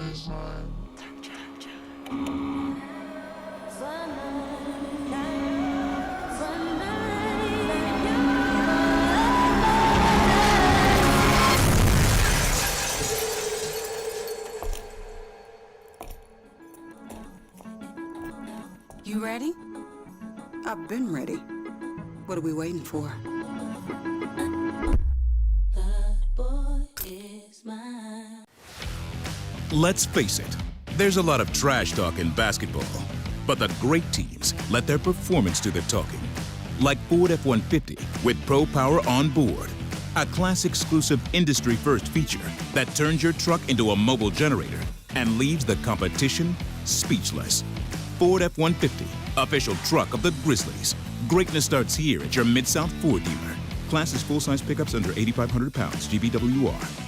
You ready? I've been ready. What are we waiting for? That boy is mine. Let's face it, there's a lot of trash talk in basketball, but the great teams let their performance do the talking. Like Ford F-150 with Pro Power on board, a class-exclusive industry-first feature that turns your truck into a mobile generator and leaves the competition speechless. Ford F-150, official truck of the Grizzlies. Greatness starts here at your Mid-South Ford dealer. Class is full-size pickups under 8,500 pounds, GVWR.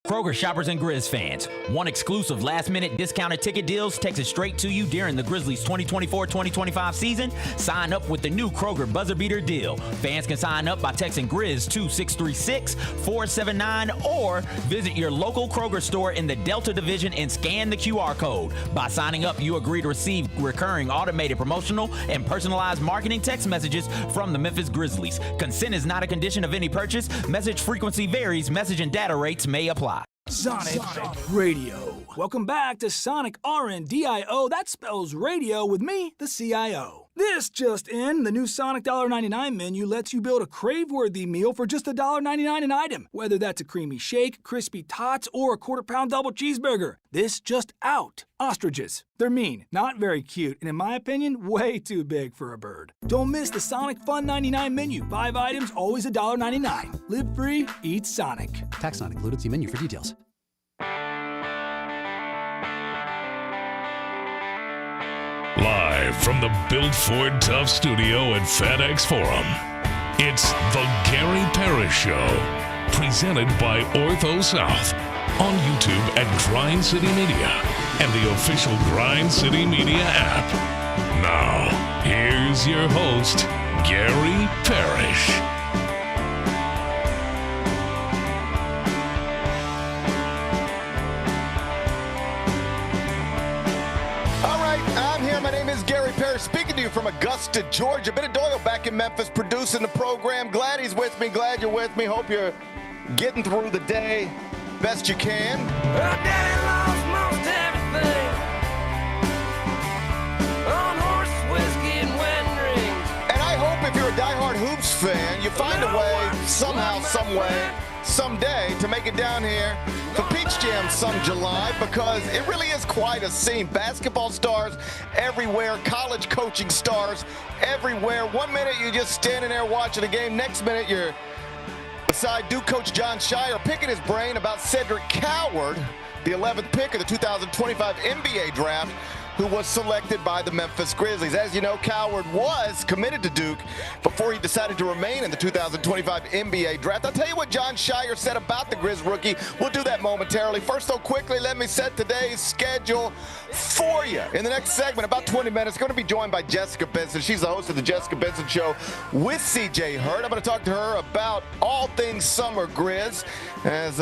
Kroger shoppers and Grizz fans, one exclusive last-minute discounted ticket deals takes it straight to you during the Grizzlies 2024-2025 season. Sign up with the new Kroger Buzzer Beater deal. Fans can sign up by texting Grizz to 636-479 or visit your local Kroger store in the Delta Division and scan the QR code. By signing up, you agree to receive recurring automated promotional and personalized marketing text messages from the Memphis Grizzlies. Consent is not a condition of any purchase. Message frequency varies. Message and data rates may apply. Sonic Radio. Welcome back to Sonic RNDIO. That spells radio with me, the CIO. This just in, the new Sonic $1.99 menu lets you build a crave-worthy meal for just $1.99 an item. Whether that's a creamy shake, crispy tots, or a quarter-pound double cheeseburger. This just out. Ostriches. They're mean, not very cute, and in my opinion, way too big for a bird. Don't miss the Sonic Fun 99 menu. 5 items, always $1.99. Live free, eat Sonic. Tax not included. See menu for details. Live from the Built Ford Tough studio at FedEx Forum, it's the Gary Parrish Show, presented by Ortho South, on YouTube at Grind City Media and the official Grind City Media app. Now, here's your host, Gary Parrish. My name is Gary Parrish, speaking to you from Augusta, Georgia. Benny Doyle back in Memphis producing the program. Glad he's with me. Glad you're with me. Hope you're getting through the day best you can. Well, Daddy lost most everything on horse whiskey and wedding rings. And I hope if you're a diehard Hoops fan, you find a way, somehow, some way, someday to make it down here for Peach Jam some July, because it really is quite a scene. Basketball stars everywhere, college coaching stars everywhere. 1 minute you're just standing there watching a game, next minute you're beside Duke coach John Scheyer picking his brain about Cedric Coward, the 11th pick of the 2025 NBA draft, who was selected by the Memphis Grizzlies. As you know, Coward was committed to Duke before he decided to remain in the 2025 NBA draft. I'll tell you what John Scheyer said about the Grizz rookie. We'll do that momentarily. First, though, quickly, let me set today's schedule for you. In the next segment, about 20 minutes, going to be joined by Jessica Benson. She's the host of the Jessica Benson Show with CJ Hurt. I'm going to talk to her about all things summer Grizz as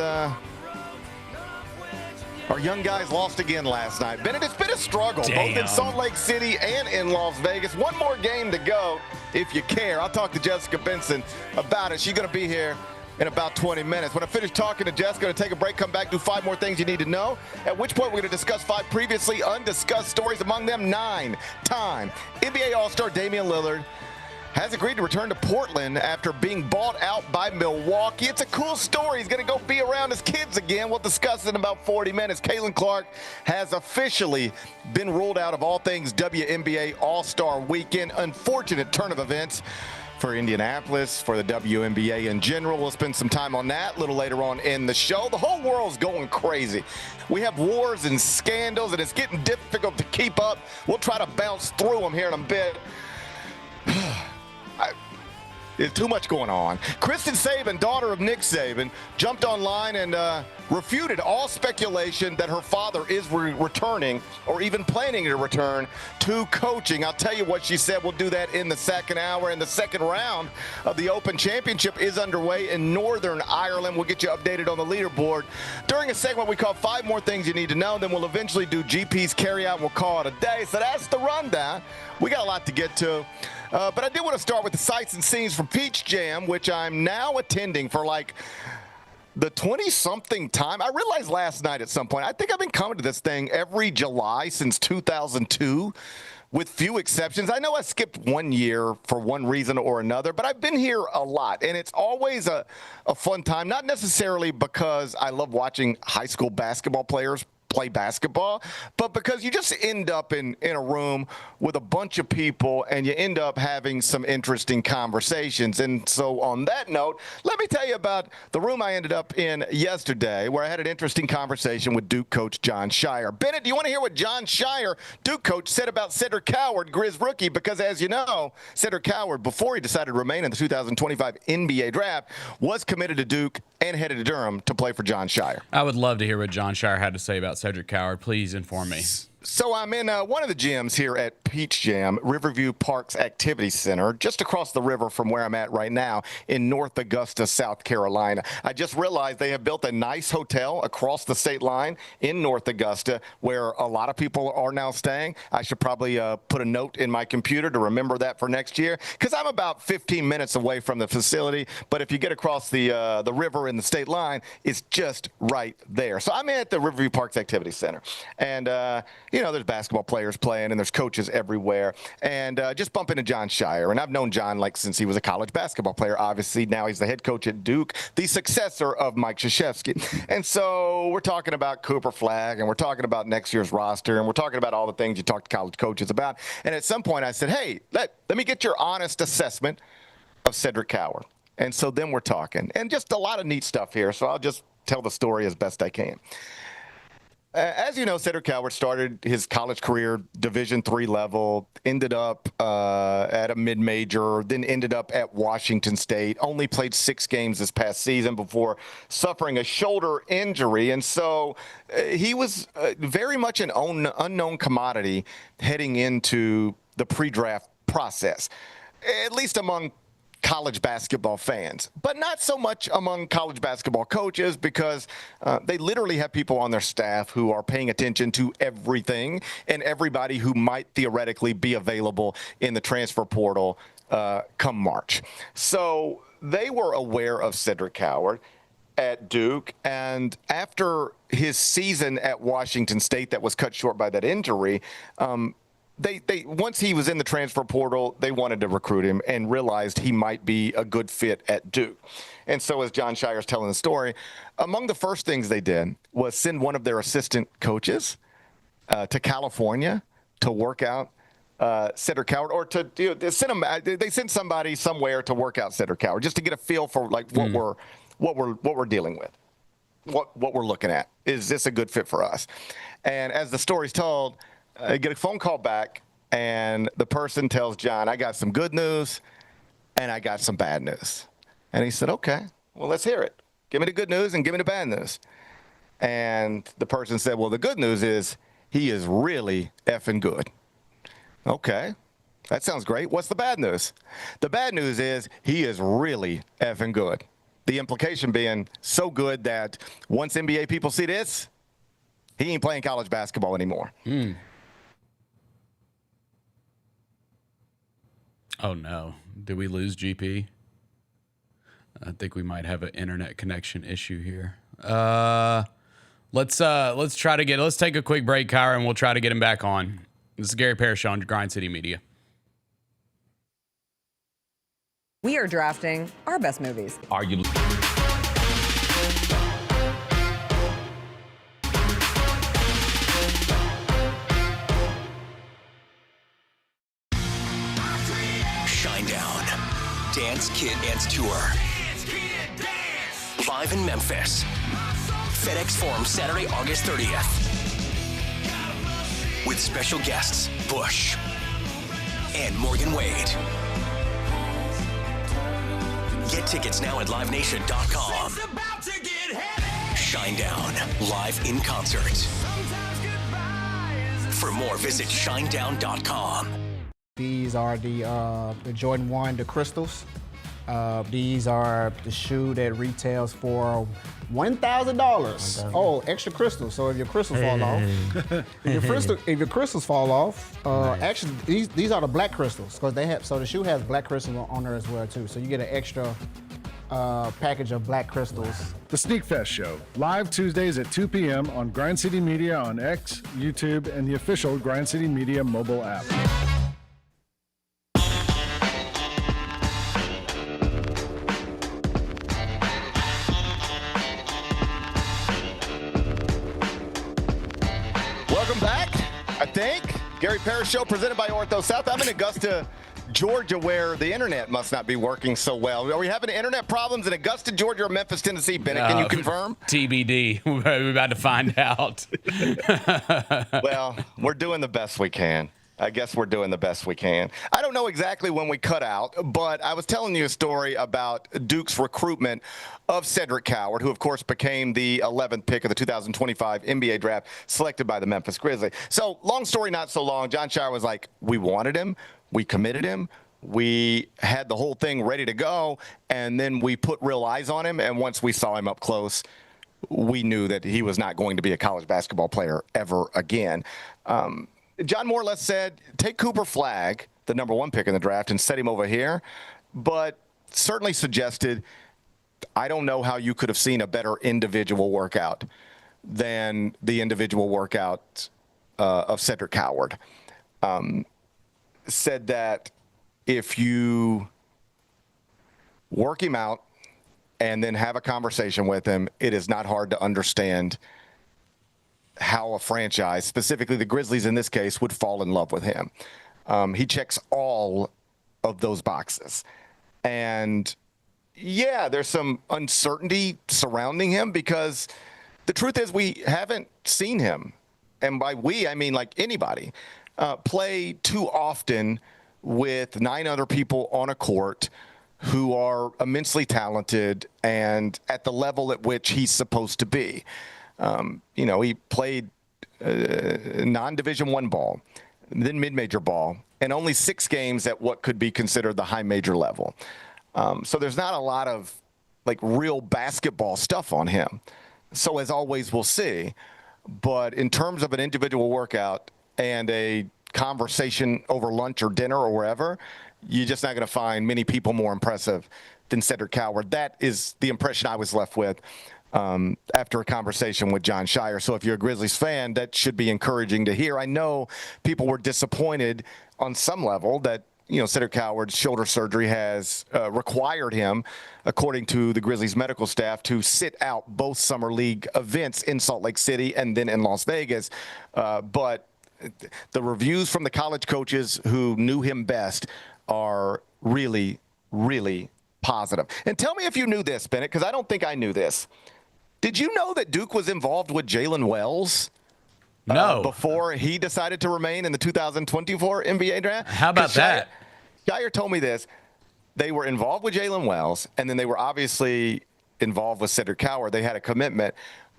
our young guys lost again last night. Bennett, it's been a struggle, both in Salt Lake City and in Las Vegas. One more game to go, if you care. I'll talk to Jessica Benson about it. She's going to be here in about 20 minutes. When I finish talking to Jessica, going to take a break, come back, do 5 more things you need to know, at which point we're going to discuss 5 previously undiscussed stories, among them 9-time NBA All-Star Damian Lillard has agreed to return to Portland after being bought out by Milwaukee. It's a cool story. He's going to go be around his kids again. We'll discuss it in about 40 minutes. Caitlin Clark has officially been ruled out of all things WNBA All-Star Weekend. Unfortunate turn of events for Indianapolis, for the WNBA in general. We'll spend some time on that a little later on in the show. The whole world's going crazy. We have wars and scandals, and it's getting difficult to keep up. We'll try to bounce through them here in a bit. There's too much going on. Kristen Saban, daughter of Nick Saban, jumped online and refuted all speculation that her father is returning or even planning to return to coaching. I'll tell you what she said. We'll do that in the second hour. And the second round of the Open Championship is underway in Northern Ireland. We'll get you updated on the leaderboard during a segment we call 5 More Things You Need to Know. Then we'll eventually do GP's carry out and we'll call it a day. So that's the rundown. We got a lot to get to. But I did want to start with the sights and scenes from Peach Jam, which I'm now attending for like the 20-something time. I realized last night at some point, I think I've been coming to this thing every July since 2002, with few exceptions. I know I skipped 1 year for one reason or another, but I've been here a lot, and it's always a fun time, not necessarily because I love watching high school basketball players play basketball, but because you just end up in a room with a bunch of people and you end up having some interesting conversations. And so on that note, let me tell you about the room I ended up in yesterday, where I had an interesting conversation with Duke coach Jon Scheyer. Bennett, do you want to hear what Jon Scheyer, Duke coach, said about Cedric Coward, Grizz rookie? Because as you know, Cedric Coward, before he decided to remain in the 2025 NBA draft, was committed to Duke and headed to Durham to play for Jon Scheyer. I would love to hear what Jon Scheyer had to say about Cedric Coward. Please inform me. So I'm in one of the gyms here at Peach Jam, Riverview Parks Activity Center, just across the river from where I'm at right now in North Augusta, South Carolina. I just realized they have built a nice hotel across the state line in North Augusta where a lot of people are now staying. I should probably put a note in my computer to remember that for next year, because I'm about 15 minutes away from the facility. But if you get across the river in the state line, it's just right there. So I'm at the Riverview Parks Activity Center. And, you know, there's basketball players playing and there's coaches everywhere. And just bump into Jon Scheyer. And I've known Jon like since he was a college basketball player. Obviously, now he's the head coach at Duke, the successor of Mike Krzyzewski. And so we're talking about Cooper Flagg, and we're talking about next year's roster, and we're talking about all the things you talk to college coaches about. And at some point I said, hey, let me get your honest assessment of Cedric Coward. And so then we're talking. And just a lot of neat stuff here, so I'll just tell the story as best I can. As you know, Cedric Coward started his college career Division III level, ended up at a mid-major, then ended up at Washington State, only played 6 games this past season before suffering a shoulder injury. And so he was very much an unknown commodity heading into the pre-draft process, at least among college basketball fans, but not so much among college basketball coaches, because they literally have people on their staff who are paying attention to everything and everybody who might theoretically be available in the transfer portal come March. So they were aware of Cedric Coward at Duke, and after his season at Washington State that was cut short by that injury, They once he was in the transfer portal, they wanted to recruit him and realized he might be a good fit at Duke. And so as Jon Scheyer's telling the story, among the first things they did was send one of their assistant coaches to California to work out Cedric Coward, or to send him. They sent somebody somewhere to work out Cedric Coward, just to get a feel for like what we're dealing with, what we're looking at. Is this a good fit for us? And as the story's told, I get a phone call back, and the person tells Jon, I got some good news, and I got some bad news. And he said, okay, well, let's hear it. Give me the good news and give me the bad news. And the person said, well, the good news is he is really effing good. Okay, that sounds great. What's the bad news? The bad news is he is really effing good. The implication being so good that once NBA people see this, he ain't playing college basketball anymore. Oh no! Did we lose GP? I think we might have an internet connection issue here. Let's take a quick break, Kyra, and we'll try to get him back on. This is Gary Parrish on Grind City Media. We are drafting our best movies. Are you? Dance Kid Dance Tour. Live in Memphis. FedEx Forum, Saturday, August 30th. With special guests, Bush and Morgan Wade. Tickets now at livenation.com. Shinedown, live in concert. For more, visit shinedown.com. These are the Jordan 1, the crystals. These are the shoe that retails for $1,000. Oh, extra crystals. So if your crystals fall off, if your crystals fall off, actually these are the black crystals because they have. So the shoe has black crystals on there as well too. So you get an extra package of black crystals. The Sneak Fest Show, live Tuesdays at 2 p.m. on Grind City Media on X, YouTube, and the official Grind City Media mobile app. Welcome back, I think. Gary Parrish Show presented by Ortho South. I'm in Augusta, Georgia, where the internet must not be working so well. Are we having internet problems in Augusta, Georgia, or Memphis, Tennessee? Bennett, can you confirm? TBD. We're about to find out. Well, we're doing the best we can. I guess we're doing the best we can. I don't know exactly when we cut out, but I was telling you a story about Duke's recruitment of Cedric Coward, who, of course, became the 11th pick of the 2025 NBA draft, selected by the Memphis Grizzlies. So, long story, not so long. Jon Scheyer was like, we wanted him. We committed him. We had the whole thing ready to go, and then we put real eyes on him. And once we saw him up close, we knew that he was not going to be a college basketball player ever again. John more or less said, take Cooper Flagg, the number 1 pick in the draft, and set him over here, but certainly suggested, I don't know how you could have seen a better individual workout than the individual workout of Cedric Coward. Said that if you work him out and then have a conversation with him, it is not hard to understand how a franchise, specifically the Grizzlies in this case, would fall in love with him. He checks all of those boxes. And yeah, there's some uncertainty surrounding him because the truth is we haven't seen him. And by we, I mean like anybody, play too often with 9 other people on a court who are immensely talented and at the level at which he's supposed to be. He played non-Division I ball, then mid-major ball, and only 6 games at what could be considered the high major level. So there's not a lot of like real basketball stuff on him. So as always, we'll see. But in terms of an individual workout and a conversation over lunch or dinner or wherever, you're just not going to find many people more impressive than Cedric Coward. That is the impression I was left with after a conversation with Jon Scheyer. So if you're a Grizzlies fan, that should be encouraging to hear. I know people were disappointed on some level that, Cedric Coward's shoulder surgery has required him, according to the Grizzlies medical staff, to sit out both summer league events in Salt Lake City and then in Las Vegas. But the reviews from the college coaches who knew him best are really, really positive. And tell me if you knew this, Bennett, because I don't think I knew this. Did you know that Duke was involved with Jalen Wells? No. Before he decided to remain in the 2024 NBA draft? How about that? Scheyer told me this. They were involved with Jalen Wells, and then they were obviously involved with Cedric Coward. They had a commitment.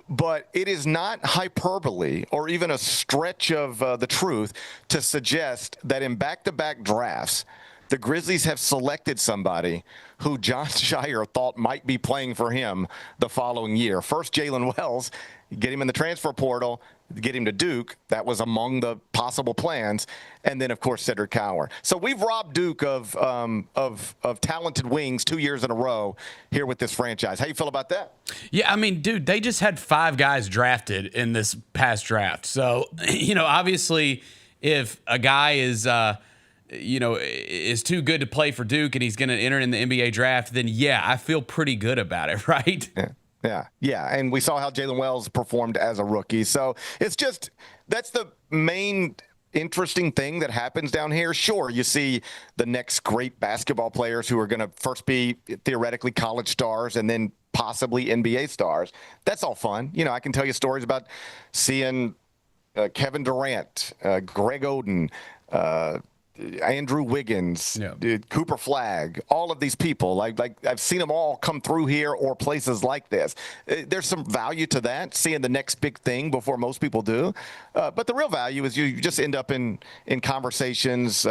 But it is not hyperbole or even a stretch of the truth to suggest that in back-to-back drafts, the Grizzlies have selected somebody who Jon Scheyer thought might be playing for him the following year. First, Jalen Wells, get him in the transfer portal, get him to Duke. That was among the possible plans. And then, of course, Cedric Coward. So we've robbed Duke of talented wings 2 years in a row here with this franchise. How you feel about that? Yeah, I mean, dude, they just had 5 guys drafted in this past draft. So, obviously, if a guy is too good to play for Duke and he's going to enter in the NBA draft, then yeah, I feel pretty good about it, right? Yeah. And we saw how Jalen Wells performed as a rookie. So it's just, that's the main interesting thing that happens down here. Sure, you see the next great basketball players who are going to first be theoretically college stars and then possibly NBA stars. That's all fun. I can tell you stories about seeing Kevin Durant, Greg Oden, Andrew Wiggins, Yeah. Cooper Flagg, all of these people. Like I've seen them all come through here or places like this. There's some value to that, seeing the next big thing before most people do. But the real value is you just end up in conversations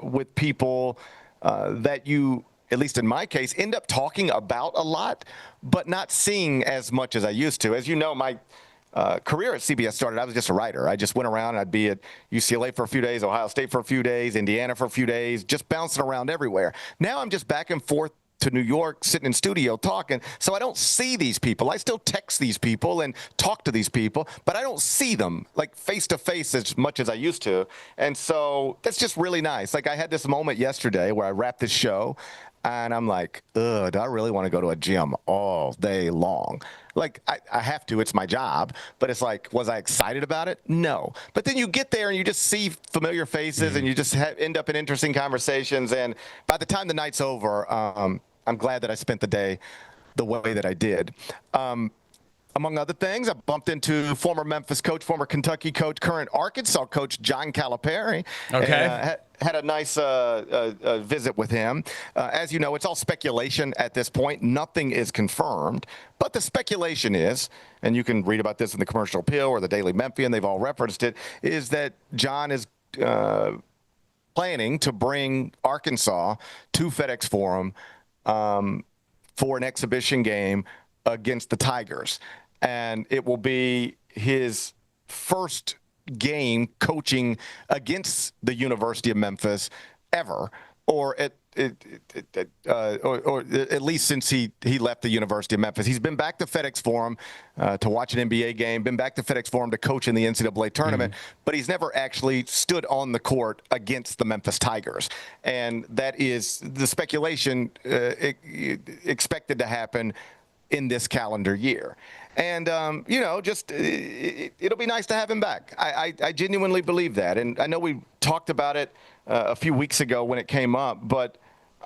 with people that you, at least in my case, end up talking about a lot, but not seeing as much as I used to. As you know, my career at CBS started, I was just a writer. I just went around and I'd be at UCLA for a few days, Ohio State for a few days, Indiana for a few days, just bouncing around everywhere. Now I'm just back and forth to New York, sitting in studio talking. So I don't see these people. I still text these people and talk to these people, but I don't see them like face to face as much as I used to. And so that's just really nice. Like I had this moment yesterday where I wrapped this show and I'm like, ugh, do I really want to go to a gym all day long? Like, I have to. It's my job. But it's like, was I excited about it? No. But then you get there and you just see familiar faces and you just end up in interesting conversations. And by the time the night's over, I'm glad that I spent the day the way that I did. Among other things, I bumped into former Memphis coach, former Kentucky coach, current Arkansas coach John Calipari. Okay. And, had a nice visit with him. As you know, it's all speculation at this point. Nothing is confirmed. But the speculation is, and you can read about this in the Commercial Appeal or the Daily Memphian, they've all referenced it, is that John is planning to bring Arkansas to FedEx Forum for an exhibition game against the Tigers. And it will be his first game coaching against the University of Memphis ever, or at least since he left the University of Memphis. He's been back to FedEx Forum to watch an NBA game, been back to FedEx Forum to coach in the NCAA tournament, but he's never actually stood on the court against the Memphis Tigers. And that is the speculation expected to happen in this calendar year. And, it'll be nice to have him back. I genuinely believe that. And I know we talked about it a few weeks ago when it came up, but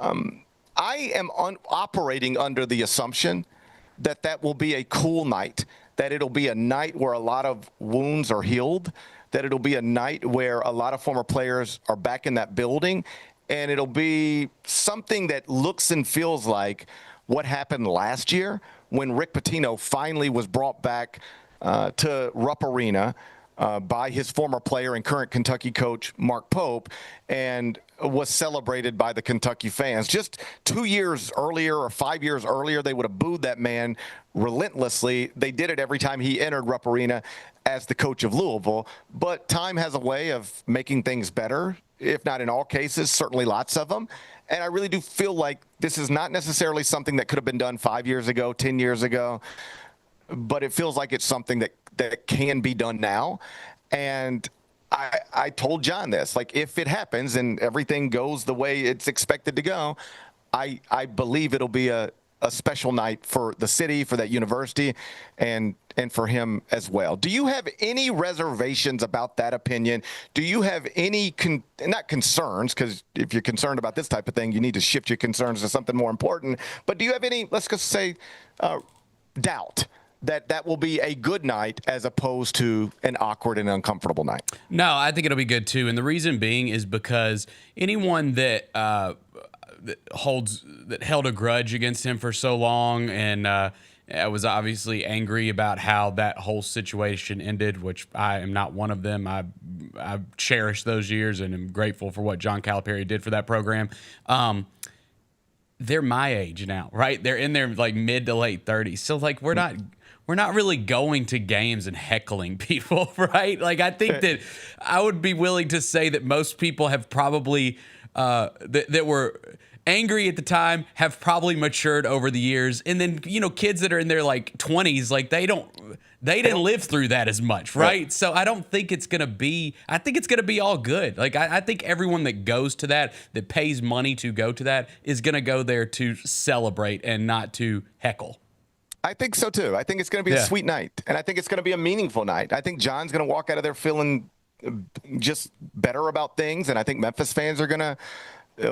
I am operating under the assumption that will be a cool night, that it'll be a night where a lot of wounds are healed, that it'll be a night where a lot of former players are back in that building, and it'll be something that looks and feels like what happened last year when Rick Pitino finally was brought back to Rupp Arena by his former player and current Kentucky coach, Mark Pope, and was celebrated by the Kentucky fans. Just 2 years earlier or 5 years earlier, they would have booed that man relentlessly. They did it every time he entered Rupp Arena as the coach of Louisville. But time has a way of making things better, if not in all cases, certainly lots of them. And I really do feel like this is not necessarily something that could have been done 5 years ago, 10 years ago, but it feels like it's something that can be done now. And I told John this, like, if it happens and everything goes the way it's expected to go, I believe it'll be a special night for the city, for that university, and for him as well. Do you have any reservations about that opinion? Do you have any, not concerns, because if you're concerned about this type of thing, you need to shift your concerns to something more important, but do you have any, let's just say, doubt that will be a good night as opposed to an awkward and uncomfortable night? No, I think it'll be good too. And the reason being is because anyone that held a grudge against him for so long and I was obviously angry about how that whole situation ended, which I am not one of them. I cherish those years and am grateful for what John Calipari did for that program. They're my age now, right? They're in their like mid to late 30s. So like we're not really going to games and heckling people, right? Like I think that I would be willing to say that most people have probably that were angry at the time have probably matured over the years. And then, kids that are in their like 20s, like they didn't live through that as much, right? So I don't think it's going to be, I think it's going to be all good. Like I think everyone that goes to that pays money to go to that is going to go there to celebrate and not to heckle. I think so too. I think it's going to be a sweet night, and I think it's going to be a meaningful night. I think John's going to walk out of there feeling just better about things, and I think Memphis fans are going to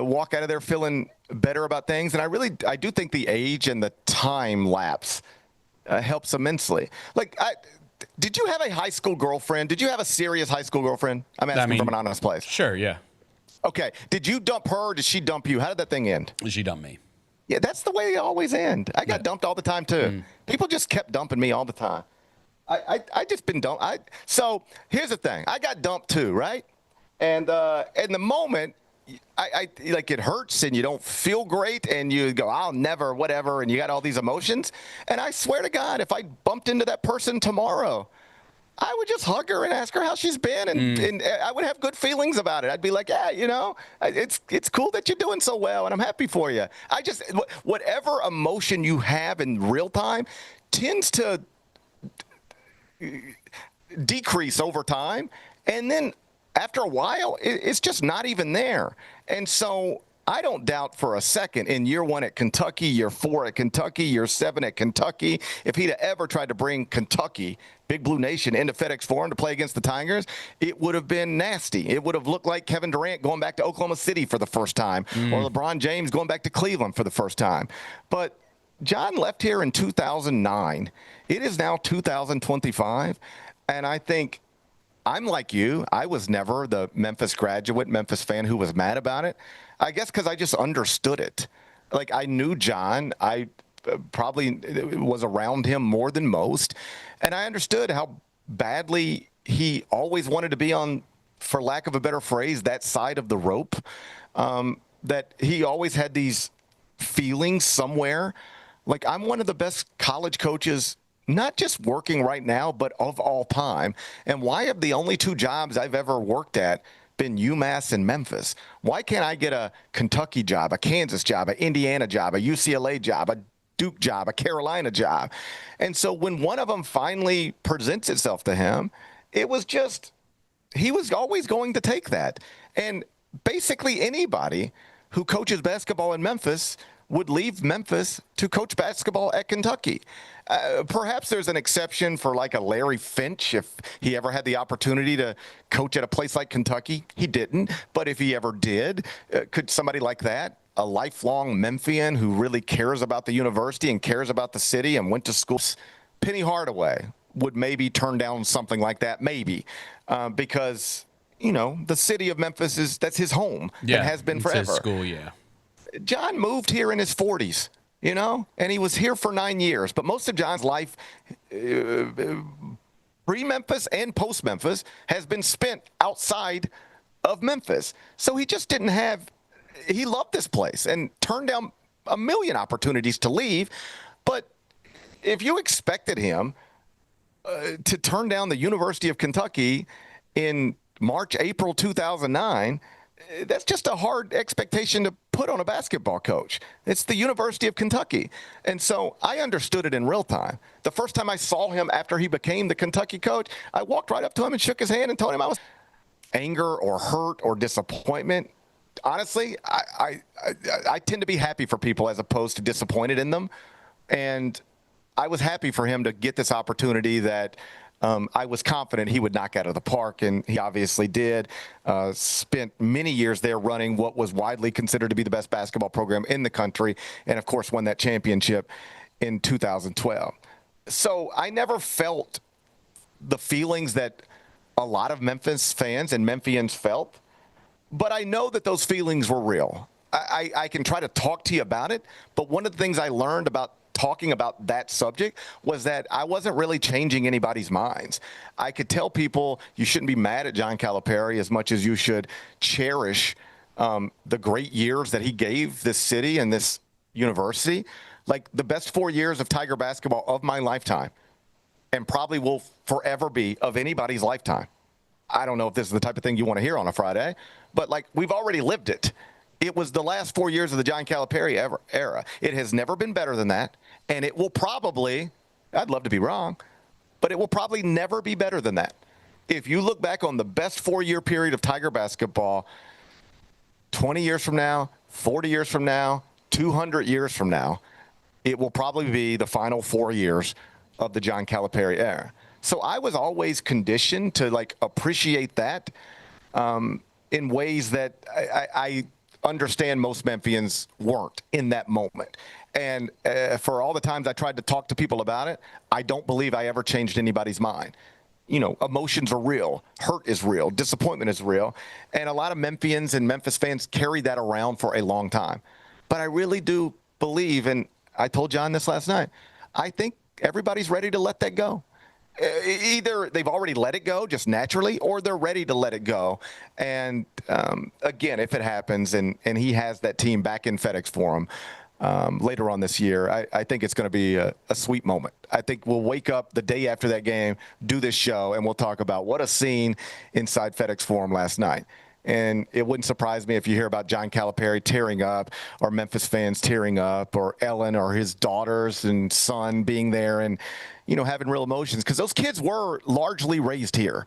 walk out of there feeling better about things. And I do think the age and the time lapse helps immensely. Like, did you have a high school girlfriend? Did you have a serious high school girlfriend? I'm asking from an honest place. Sure, yeah. Okay. Did you dump her or did she dump you? How did that thing end? She dumped me. Yeah, that's the way it always end. I got dumped all the time too. People just kept dumping me all the time. I just been dumped. So here's the thing. I got dumped too, right? And in the moment, I like it hurts and you don't feel great and you go, I'll never, whatever, and you got all these emotions. And I swear to God, if I bumped into that person tomorrow, I would just hug her and ask her how she's been, and I would have good feelings about it. I'd be like, yeah, it's cool that you're doing so well, and I'm happy for you. Whatever emotion you have in real time tends to decrease over time, and then after a while, it's just not even there. And so I don't doubt for a second in year 1 at Kentucky, year 4 at Kentucky, year 7 at Kentucky, if he'd have ever tried to bring Kentucky, Big Blue Nation, into FedEx Forum to play against the Tigers, it would have been nasty. It would have looked like Kevin Durant going back to Oklahoma City for the first time, or LeBron James going back to Cleveland for the first time. But John left here in 2009. It is now 2025, and I think I'm like you. I was never the Memphis graduate, Memphis fan who was mad about it. I guess because I just understood it. Like, I knew John. I probably was around him more than most. And I understood how badly he always wanted to be on, for lack of a better phrase, that side of the rope. That he always had these feelings somewhere. Like, I'm one of the best college coaches, not just working right now, but of all time. And why have the only 2 jobs I've ever worked at been UMass and Memphis? Why can't I get a Kentucky job, a Kansas job, an Indiana job, a UCLA job, a Duke job, a Carolina job? And so when one of them finally presents itself to him, it was just, he was always going to take that. And basically anybody who coaches basketball in Memphis would leave Memphis to coach basketball at Kentucky. Perhaps there's an exception for like a Larry Finch if he ever had the opportunity to coach at a place like Kentucky. He didn't, but if he ever did, could somebody like that, a lifelong Memphian who really cares about the university and cares about the city and went to school, Penny Hardaway would maybe turn down something like that, maybe, because, the city of Memphis that's his home and has been forever. It's his school, yeah. John moved here in his 40s, and he was here for 9 years. But most of John's life, pre-Memphis and post-Memphis, has been spent outside of Memphis. So he just didn't have – he loved this place and turned down a million opportunities to leave. But if you expected him to turn down the University of Kentucky in March, April 2009 – that's just a hard expectation to put on a basketball coach. It's the University of Kentucky. And so I understood it in real time. The first time I saw him after he became the Kentucky coach, I walked right up to him and shook his hand and told him I was anger or hurt or disappointment. Honestly, I tend to be happy for people as opposed to disappointed in them. And I was happy for him to get this opportunity that I was confident he would knock out of the park, and he obviously did. Spent many years there running what was widely considered to be the best basketball program in the country, and, of course, won that championship in 2012. So I never felt the feelings that a lot of Memphis fans and Memphians felt, but I know that those feelings were real. I can try to talk to you about it, but one of the things I learned about talking about that subject was that I wasn't really changing anybody's minds. I could tell people you shouldn't be mad at John Calipari as much as you should cherish the great years that he gave this city and this university. Like the best 4 years of Tiger basketball of my lifetime, and probably will forever be of anybody's lifetime. I don't know if this is the type of thing you want to hear on a Friday, but like we've already lived it. It was the last 4 years of the John Calipari era. It has never been better than that. And it will probably, I'd love to be wrong, but it will probably never be better than that. If you look back on the best 4-year period of Tiger basketball, 20 years from now, 40 years from now, 200 years from now, it will probably be the final 4 years of the John Calipari era. So I was always conditioned to like appreciate that in ways that I understand most Memphians weren't in that moment. And for all the times I tried to talk to people about it, I don't believe I ever changed anybody's mind. emotions are real. Hurt is real. Disappointment is real. And a lot of Memphians and Memphis fans carry that around for a long time. But I really do believe, and I told John this last night, I think everybody's ready to let that go. Either they've already let it go just naturally, or they're ready to let it go. And again, if it happens and he has that team back in FedEx Forum later on this year, I think it's going to be a sweet moment. I think we'll wake up the day after that game, do this show, and we'll talk about what a scene inside FedEx Forum last night. And it wouldn't surprise me if you hear about John Calipari tearing up, or Memphis fans tearing up, or Ellen or his daughters and son being there and, having real emotions, because those kids were largely raised here.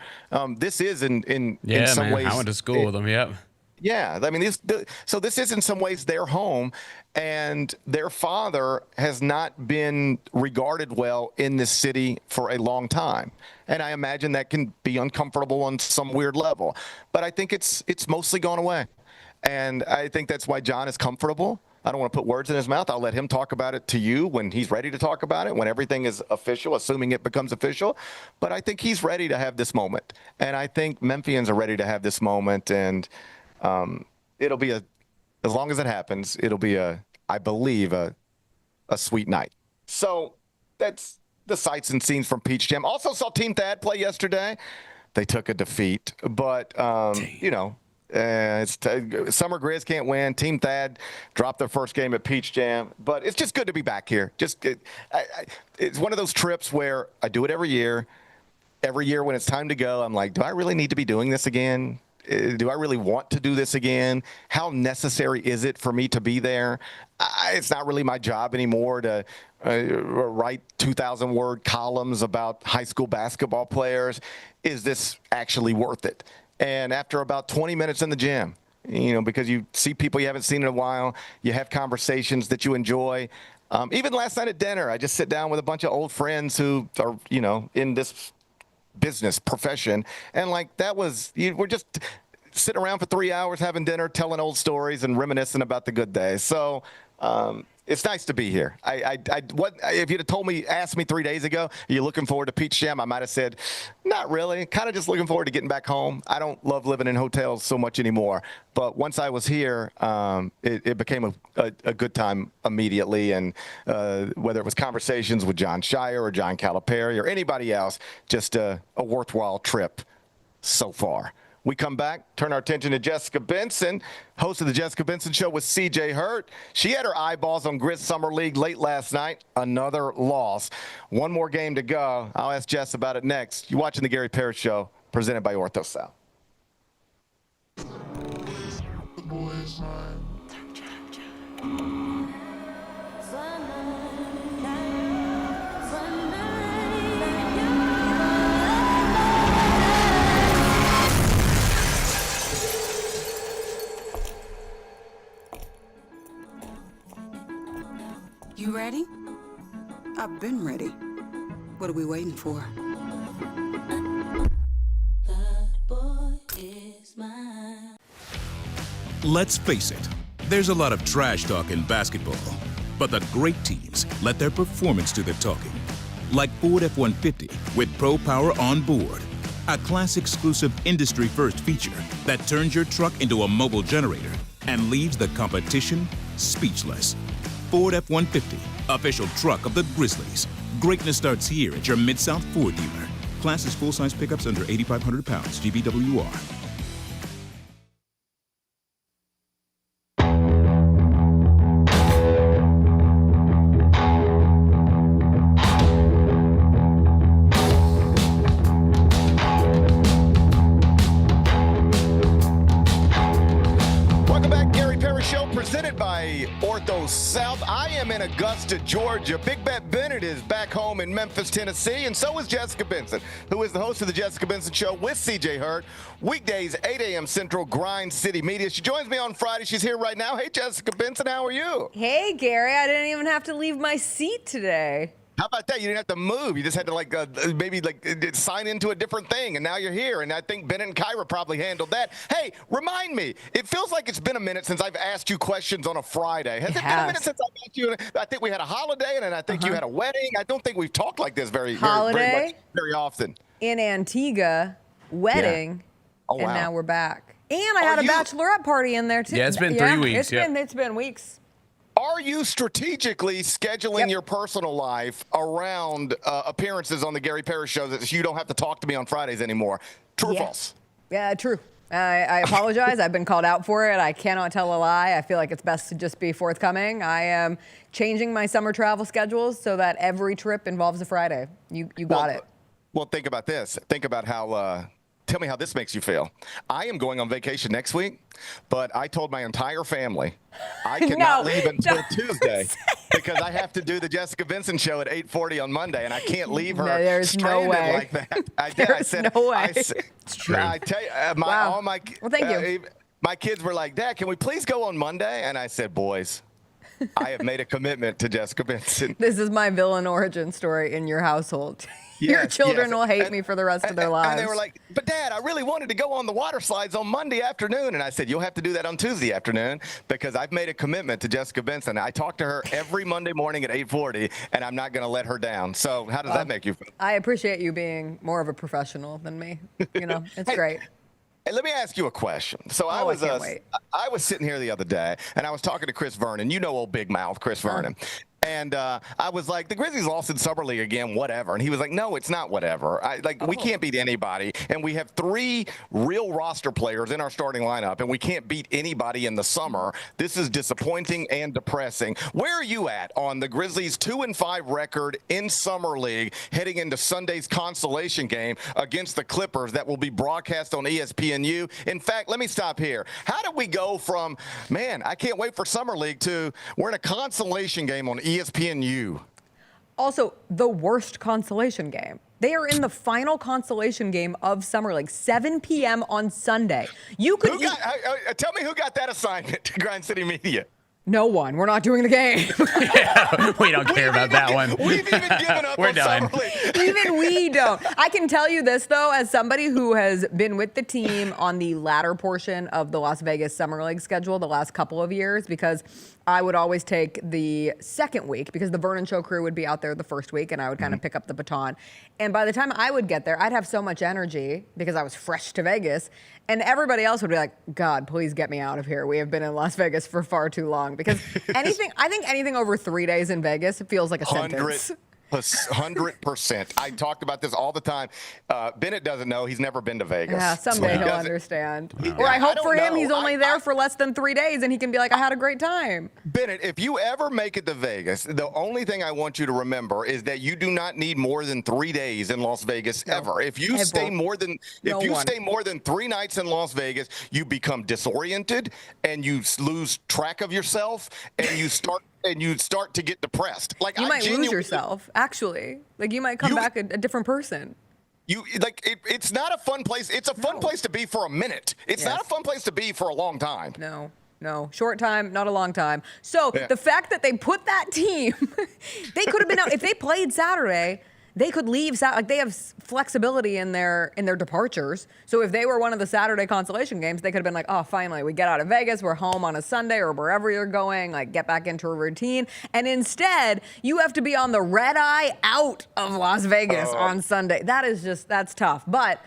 This is in some ways. I went to school with them. Yep. Yeah, I mean, this is in some ways their home, and their father has not been regarded well in this city for a long time. And I imagine that can be uncomfortable on some weird level. But I think it's mostly gone away. And I think that's why John is comfortable. I don't want to put words in his mouth. I'll let him talk about it to you when he's ready to talk about it, when everything is official, assuming it becomes official. But I think he's ready to have this moment. And I think Memphians are ready to have this moment. And it'll be as long as it happens, it'll be I believe, a sweet night. So that's the sights and scenes from Peach Jam. Also saw Team Thad play yesterday. They took a defeat, but Summer Grizz can't win. Team Thad dropped their first game at Peach Jam, but it's just good to be back here. It's one of those trips where I do it every year. Every year when it's time to go, I'm like, do I really need to be doing this again? Do I really want to do this again? How necessary is it for me to be there? It's not really my job anymore to write 2,000-word columns about high school basketball players. Is this actually worth it? And after about 20 minutes in the gym, because you see people you haven't seen in a while, you have conversations that you enjoy. Even last night at dinner, I just sit down with a bunch of old friends who are, in this business profession, and we're just sitting around for 3 hours having dinner, telling old stories and reminiscing about the good days. So it's nice to be here. If you'd have asked me 3 days ago, are you looking forward to Peach Jam? I might have said, not really. Kind of just looking forward to getting back home. I don't love living in hotels so much anymore. But once I was here, it became a good time immediately. And whether it was conversations with John Scheyer or John Calipari or anybody else, just a worthwhile trip so far. We come back, turn our attention to Jessica Benson, host of the Jessica Benson Show with CJ Hurt. She had her eyeballs on Grizz Summer League late last night. Another loss. One more game to go. I'll ask Jess about it next. You're watching the Gary Parrish Show, presented by Ortho South. You ready? I've been ready. What are we waiting for? Let's face it, there's a lot of trash talk in basketball, but the great teams let their performance do the talking. Like Ford F-150 with Pro Power on board, a class-exclusive industry-first feature that turns your truck into a mobile generator and leaves the competition speechless. Ford F-150, official truck of the Grizzlies. Greatness starts here at your Mid-South Ford dealer. Class is full-size pickups under 8,500 pounds, GVWR. Ortho South. I am in Augusta, Georgia. Big Bet Bennett is back home in Memphis, Tennessee, and so is Jessica Benson, who is the host of the Jessica Benson Show with CJ Hurt. Weekdays, 8 a.m. Central, Grind City Media. She joins me on Friday. She's here right now. Hey, Jessica Benson, how are you? Hey, Gary. I didn't even have to leave my seat today. How about that? You didn't have to move. You just had to maybe sign into a different thing, and now you're here. And I think Bennett and Kyra probably handled that. Hey, remind me. It feels like it's been a minute since I've asked you questions on a Friday. Has it been a minute since I've asked you? I think we had a holiday, and then I think you had a wedding. I don't think we've talked like this very often. in Antigua wedding, Oh, and wow. now we're back. And I had a bachelorette party in there too. Yeah, it's been 3 weeks. It's been weeks. Are you strategically scheduling your personal life around appearances on the Gary Parrish show that you don't have to talk to me on Fridays anymore? True or false? Yeah, true. I apologize. I've been called out for it. I cannot tell a lie. I feel like it's best to just be forthcoming. I am changing my summer travel schedules so that every trip involves a Friday. You got it. Well, think about this. Think about how. Tell me how this makes you feel. I am going on vacation next week, but I told my entire family I cannot leave until Tuesday because I have to do the Jessica Benson show at 8:40 on Monday, and I can't leave her stranded like that. I said, no way. It's true. I tell you, all my well, thank you. My kids were like, Dad, can we please go on Monday? And I said, boys, I have made a commitment to Jessica Benson. This is my villain origin story in your household. Your children will hate me for the rest of their lives. And they were like, but Dad, I really wanted to go on the water slides on Monday afternoon. And I said, you'll have to do that on Tuesday afternoon because I've made a commitment to Jessica Benson. I talk to her every Monday morning at 8:40, and I'm not going to let her down. So how does that make you feel? I appreciate you being more of a professional than me. It's great. Hey, let me ask you a question. So I was sitting here the other day, and I was talking to Chris Vernon. You know old big mouth Chris Vernon. And I was like, the Grizzlies lost in Summer League again, whatever. And he was like, no, it's not whatever. We can't beat anybody. And we have 3 real roster players in our starting lineup, and we can't beat anybody in the summer. This is disappointing and depressing. Where are you at on the Grizzlies' 2-5 record in Summer League heading into Sunday's consolation game against the Clippers that will be broadcast on ESPNU? In fact, let me stop here. How did we go from, man, I can't wait for Summer League to we're in a consolation game on ESPNU? Also, the worst consolation game. They are in the final consolation game of Summer League, 7 p.m. on Sunday. You could tell me who got that assignment to Grind City Media. No one. We're not doing the game. Yeah, we don't care about that one. We've even given up We're on done. Summer League. Even we don't. I can tell you this, though, as somebody who has been with the team on the latter portion of the Las Vegas Summer League schedule the last couple of years, because I would always take the second week because the Vernon Show crew would be out there the first week and I would kind of pick up the baton. And by the time I would get there, I'd have so much energy because I was fresh to Vegas. And everybody else would be like, God, please get me out of here. We have been in Las Vegas for far too long. Because I think anything over 3 days in Vegas feels like a sentence. 100%. I talked about this all the time. Bennett doesn't know. He's never been to Vegas. Yeah, someday he'll understand. Or I hope for him he's only there for less than 3 days and he can be like, I had a great time. Bennett, if you ever make it to Vegas, the only thing I want you to remember is that you do not need more than 3 days in Las Vegas ever. If you stay more than 3 nights in Las Vegas, you become disoriented and you lose track of yourself and you start to get depressed. Like you might lose yourself, actually. Like you might come back a different person. It's not a fun place. It's a fun place to be for a minute. It's not a fun place to be for a long time. No, short time, not a long time. So the fact that they put that team, they could have been out if they played Saturday. They could leave. Like they have flexibility in their departures. So if they were one of the Saturday consolation games, they could have been like, oh, finally, we get out of Vegas. We're home on a Sunday or wherever you're going. Like get back into a routine. And instead, you have to be on the red eye out of Las Vegas on Sunday. That's tough. But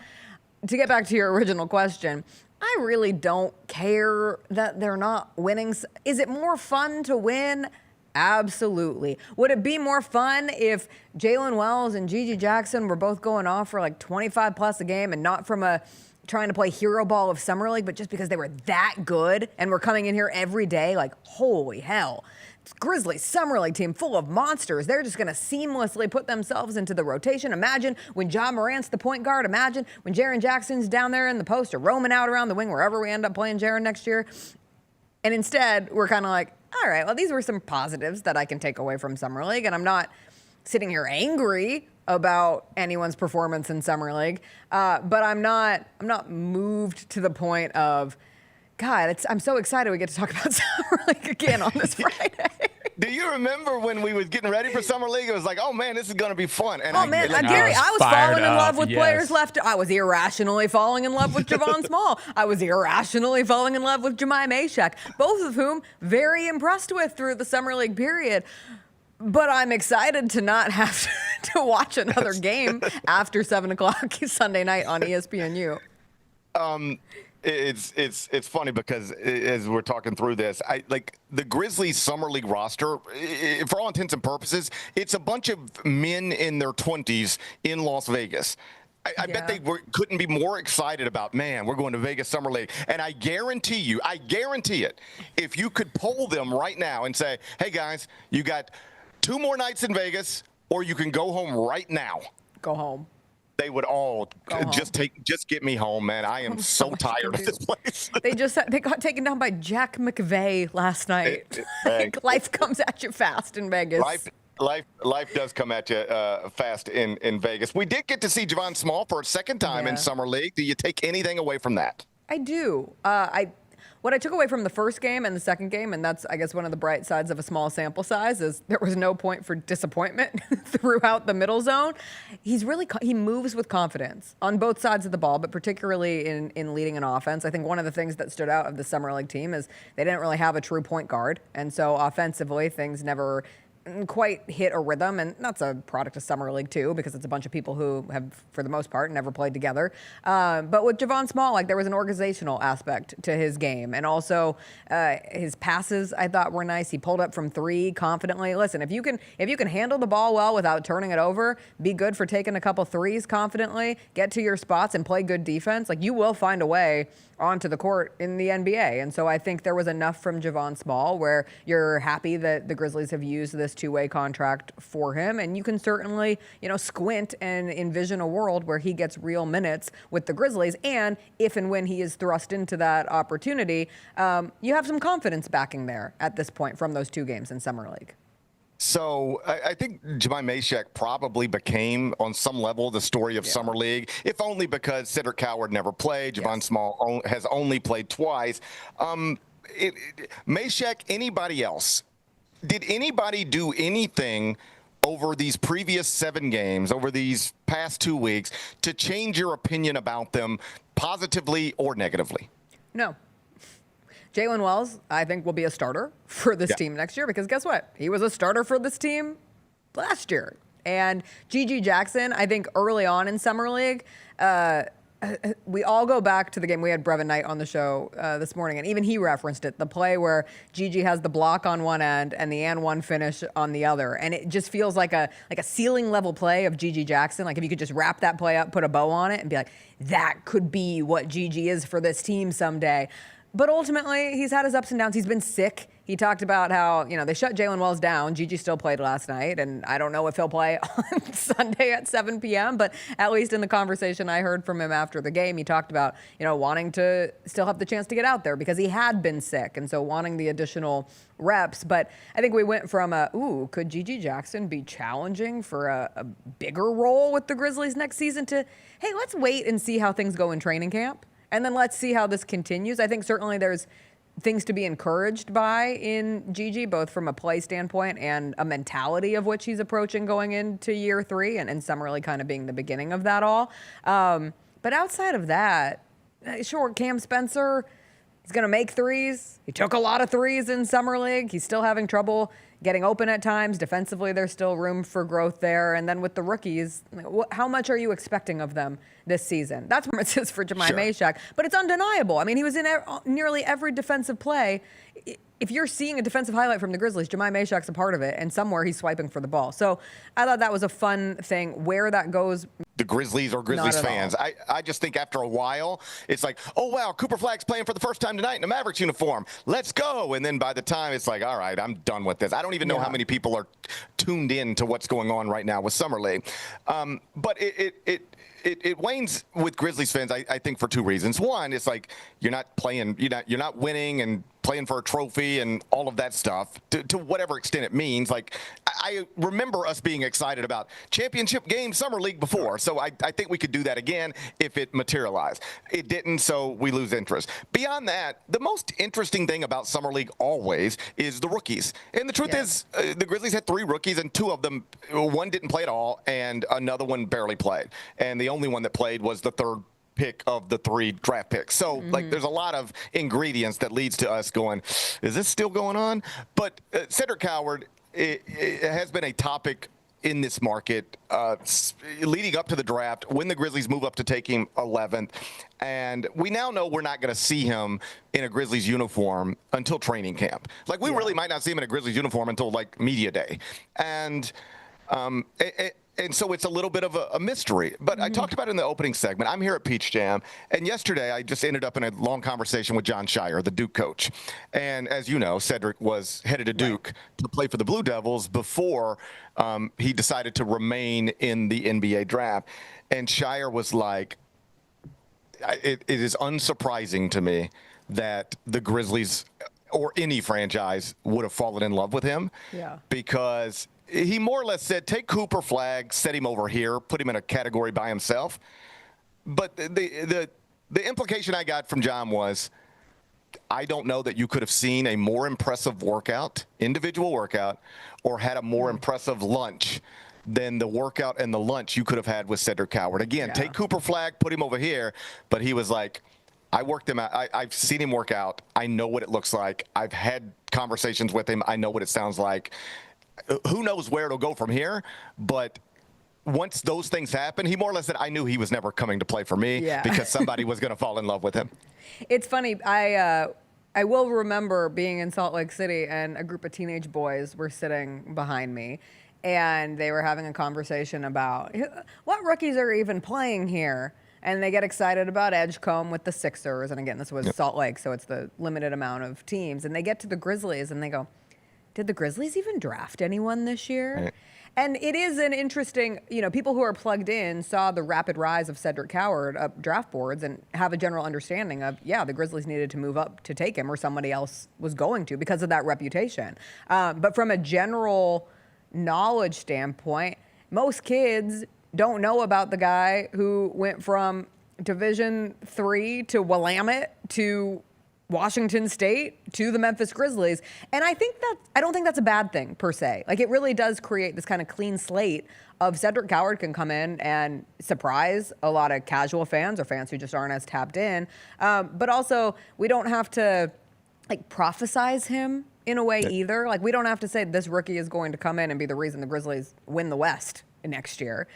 to get back to your original question, I really don't care that they're not winning. Is it more fun to win? Absolutely. Would it be more fun if Jalen Wells and Gigi Jackson were both going off for like 25 plus a game and not from trying to play hero ball of Summer League, but just because they were that good and were coming in here every day? Like, holy hell. It's Grizzlies Summer League team full of monsters. They're just going to seamlessly put themselves into the rotation. Imagine when John Morant's the point guard. Imagine when Jaren Jackson's down there in the post or roaming out around the wing wherever we end up playing Jaren next year. And instead, we're kind of like, all right, well, these were some positives that I can take away from Summer League, and I'm not sitting here angry about anyone's performance in Summer League, but I'm not moved to the point of, God, I'm so excited we get to talk about Summer League again on this Friday. Do you remember when we was getting ready for Summer League? It was like, oh man, this is going to be fun. And Gary, I was falling in love with players left. I was irrationally falling in love with Javon Small. I was irrationally falling in love with Jemai Mashak, both of whom very impressed with through the Summer League period. But I'm excited to not have to watch another game after 7 o'clock Sunday night on ESPNU. It's funny because as we're talking through this, like the Grizzlies Summer League roster, for all intents and purposes, it's a bunch of men in their 20s in Las Vegas. I bet they couldn't be more excited about, man, we're going to Vegas Summer League. And I guarantee it, if you could poll them right now and say, hey, guys, you got 2 more nights in Vegas or you can go home right now. Go home. They would all just get me home, man. I am so tired of this place. They got taken down by Jack McVay last night. Life comes at you fast in Vegas. Life does come at you fast in Vegas. We did get to see Javon Small for a second time in Summer League. Do you take anything away from that? I do. What I took away from the first game and the second game, and that's, I guess, one of the bright sides of a small sample size, is there was no point for disappointment throughout the middle zone. He moves with confidence on both sides of the ball, but particularly in leading an offense. I think one of the things that stood out of the Summer League team is they didn't really have a true point guard, and so offensively things never quite hit a rhythm, and that's a product of Summer League too, because it's a bunch of people who have, for the most part, never played together. But with Javon Small, like, there was an organizational aspect to his game, and also his passes I thought were nice. He pulled up from 3 confidently. Listen, if you can handle the ball well without turning it over, be good for taking a couple threes confidently, get to your spots and play good defense, like, you will find a way onto the court in the NBA. And so I think there was enough from Javon Small where you're happy that the Grizzlies have used this 2-way contract for him. And you can certainly, squint and envision a world where he gets real minutes with the Grizzlies. And if and when he is thrust into that opportunity, you have some confidence backing there at this point from those 2 games in Summer League. So I think Jemai Mashak probably became, on some level, the story of Summer League, if only because Cedric Coward never played. Javon Small has only played twice. Mashak, anybody else? Did anybody do anything over these previous 7 games, over these past 2 weeks, to change your opinion about them positively or negatively? No. Jalen Wells, I think, will be a starter for this team next year, because guess what? He was a starter for this team last year. And GG Jackson, I think early on in Summer League, we all go back to the game. We had Brevin Knight on the show this morning, and even he referenced it, the play where Gigi has the block on one end and the and one finish on the other. And it just feels like a ceiling level play of GG Jackson. Like, if you could just wrap that play up, put a bow on it, and be like, that could be what Gigi is for this team someday. But ultimately, he's had his ups and downs. He's been sick. He talked about how, they shut Jalen Wells down. Gigi still played last night, and I don't know if he'll play on Sunday at 7 p.m., but at least in the conversation I heard from him after the game, he talked about, wanting to still have the chance to get out there because he had been sick, and so wanting the additional reps. But I think we went from could Gigi Jackson be challenging for a bigger role with the Grizzlies next season to, hey, let's wait and see how things go in training camp. And then let's see how this continues. I think certainly there's things to be encouraged by in Gigi, both from a play standpoint and a mentality of which he's approaching going into year 3, and Summer League kind of being the beginning of that all. But outside of that, sure, Cam Spencer, he's going to make threes. He took a lot of threes in Summer League. He's still having trouble getting open at times. Defensively, there's still room for growth there. And then with the rookies, how much are you expecting of them this season? That's performances for Jemai Mashak, but it's undeniable. I mean, he was in nearly every defensive play. If you're seeing a defensive highlight from the Grizzlies, Jemai Mashak's a part of it, and somewhere he's swiping for the ball. So I thought that was a fun thing. Where that goes, the Grizzlies or Grizzlies fans, I just think after a while, it's like, oh, wow, Cooper Flagg's playing for the first time tonight in a Mavericks uniform. Let's go. And then by the time it's like, all right, I'm done with this. I don't even know how many people are tuned in to what's going on right now with Summer League. But it wanes with Grizzlies fans, I think, for 2 reasons. One, it's like you're not playing, you're not winning and playing for a trophy and all of that stuff to whatever extent it means. Like, I remember us being excited about championship game Summer League before, so I think we could do that again if it materialized. It didn't, so we lose interest. Beyond that, the most interesting thing about Summer League always is the rookies. And the truth is, the Grizzlies had 3 rookies, and 2 of them, one didn't play at all, and another one barely played. And the only one that played was the 3rd pick of the 3 draft picks. So, like, there's a lot of ingredients that leads to us going, is this still going on? But Cedric Coward, it has been a topic in this market leading up to the draft when the Grizzlies move up to take him 11th. And we now know we're not going to see him in a Grizzlies uniform until training camp. Like, we really might not see him in a Grizzlies uniform until, like, media day. And so it's a little bit of a mystery. But I talked about it in the opening segment. I'm here at Peach Jam. And yesterday I just ended up in a long conversation with John Scheyer, the Duke coach. And as you know, Cedric was headed to Duke to play for the Blue Devils before he decided to remain in the NBA draft. And Scheyer was like, it is unsurprising to me that the Grizzlies or any franchise would have fallen in love with him. Yeah. Because he more or less said, take Cooper Flagg, set him over here, put him in a category by himself. But the implication I got from John was, I don't know that you could have seen a more impressive workout, individual workout, or had a more impressive lunch than the workout and the lunch you could have had with Cedric Howard. Again, take Cooper Flagg, put him over here. But he was like, I worked him out. I've seen him work out. I know what it looks like. I've had conversations with him. I know what it sounds like. Who knows where it'll go from here? But once those things happen, he more or less said, I knew he was never coming to play for me because somebody was going to fall in love with him. It's funny. I will remember being in Salt Lake City and a group of teenage boys were sitting behind me. And they were having a conversation about what rookies are even playing here. And they get excited about Edgecombe with the Sixers. And again, this was Salt Lake, so it's the limited amount of teams. And they get to the Grizzlies and they go, did the Grizzlies even draft anyone this year? Right. And it is an interesting, people who are plugged in saw the rapid rise of Cedric Howard up draft boards and have a general understanding of, the Grizzlies needed to move up to take him or somebody else was going to because of that reputation. But from a general knowledge standpoint, most kids don't know about the guy who went from Division III to Willamette to Washington State to the Memphis Grizzlies. And I don't think that's a bad thing per se. Like, it really does create this kind of clean slate of Cedric Howard can come in and surprise a lot of casual fans or fans who just aren't as tapped in. But also, we don't have to prophesize him in a way either. Like, we don't have to say this rookie is going to come in and be the reason the Grizzlies win the West next year.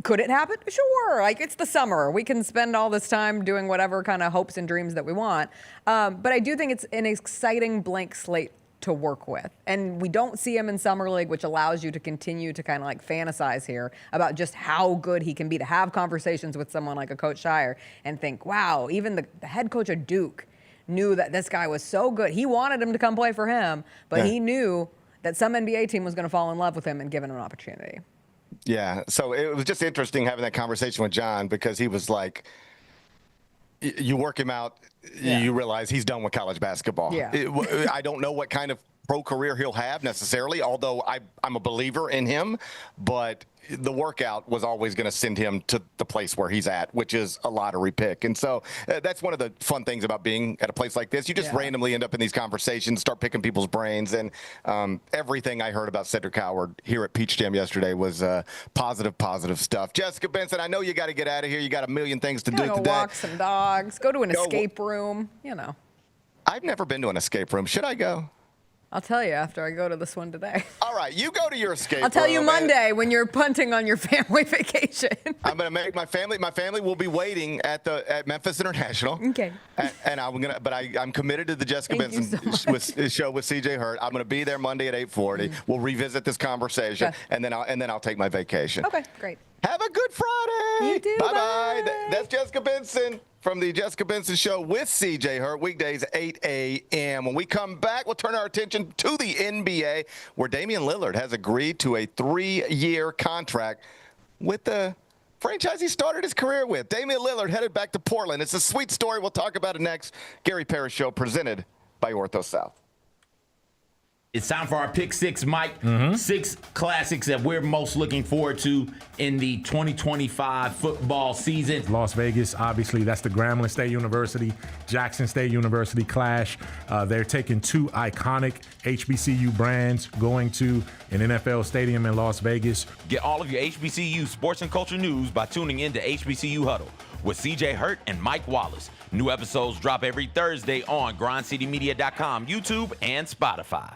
Could it happen? Sure. It's the summer. We can spend all this time doing whatever kind of hopes and dreams that we want. But I do think it's an exciting blank slate to work with. And we don't see him in Summer League, which allows you to continue to kind of fantasize here about just how good he can be, to have conversations with someone like a Coach Scheyer and think, wow, even the head coach of Duke knew that this guy was so good. He wanted him to come play for him, but he knew that some NBA team was going to fall in love with him and give him an opportunity. Yeah, so it was just interesting having that conversation with John because he was like, you work him out, you realize he's done with college basketball. Yeah. I don't know what kind of pro career he'll have necessarily, although I'm a believer in him, but the workout was always going to send him to the place where he's at, which is a lottery pick. And so that's one of the fun things about being at a place like this. You just randomly end up in these conversations, start picking people's brains. And everything I heard about Cedric Howard here at Peach Jam yesterday was positive stuff. Jessica Benson, I know you got to get out of here. You got a million things to do today. Walk some dogs, go to an escape room, I've never been to an escape room. Should I go? I'll tell you after I go to this one today. All right, you go to your escape room. I'll tell you Monday when you're punting on your family vacation. I'm going to make my family will be waiting at Memphis International. Okay. And I'm committed to the Jessica Benson show with CJ Hurt. I'm going to be there Monday at 8:40. We'll revisit this conversation, and then I'll take my vacation. Okay, great. Have a good Friday. You too. Bye-bye. That's Jessica Benson from the Jessica Benson Show with CJ Hurt, weekdays 8 a.m. When we come back, we'll turn our attention to the NBA, where Damian Lillard has agreed to a 3-year contract with the franchise he started his career with. Damian Lillard headed back to Portland. It's a sweet story. We'll talk about it next. Gary Parrish Show presented by Ortho South. It's time for our Pick Six, Mike. 6 classics that we're most looking forward to in the 2025 football season. Las Vegas, obviously, that's the Grambling State University, Jackson State University clash. They're taking 2 iconic HBCU brands going to an NFL stadium in Las Vegas. Get all of your HBCU sports and culture news by tuning in to HBCU Huddle with CJ Hurt and Mike Wallace. New episodes drop every Thursday on grindcitymedia.com, YouTube, and Spotify.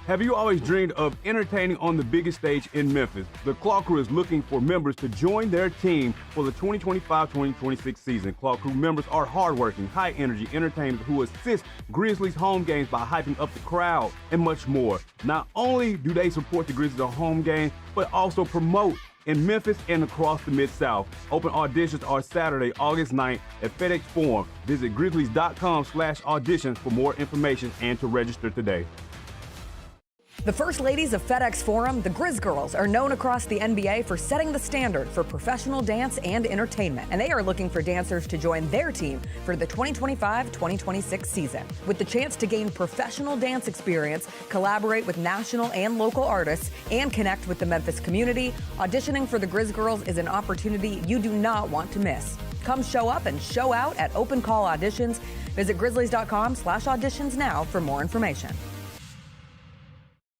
Have you always dreamed of entertaining on the biggest stage in Memphis? The Claw Crew is looking for members to join their team for the 2025-2026 season. Claw Crew members are hardworking, high-energy entertainers who assist Grizzlies home games by hyping up the crowd and much more. Not only do they support the Grizzlies on home games, but also promote in Memphis and across the Mid-South. Open auditions are Saturday, August 9th at FedEx Forum. Visit grizzlies.com/auditions for more information and to register today. The First Ladies of FedEx Forum, the Grizz Girls, are known across the NBA for setting the standard for professional dance and entertainment, and they are looking for dancers to join their team for the 2025-2026 season. With the chance to gain professional dance experience, collaborate with national and local artists, and connect with the Memphis community, auditioning for the Grizz Girls is an opportunity you do not want to miss. Come show up and show out at Open Call Auditions. Visit grizzlies.com/auditions now for more information.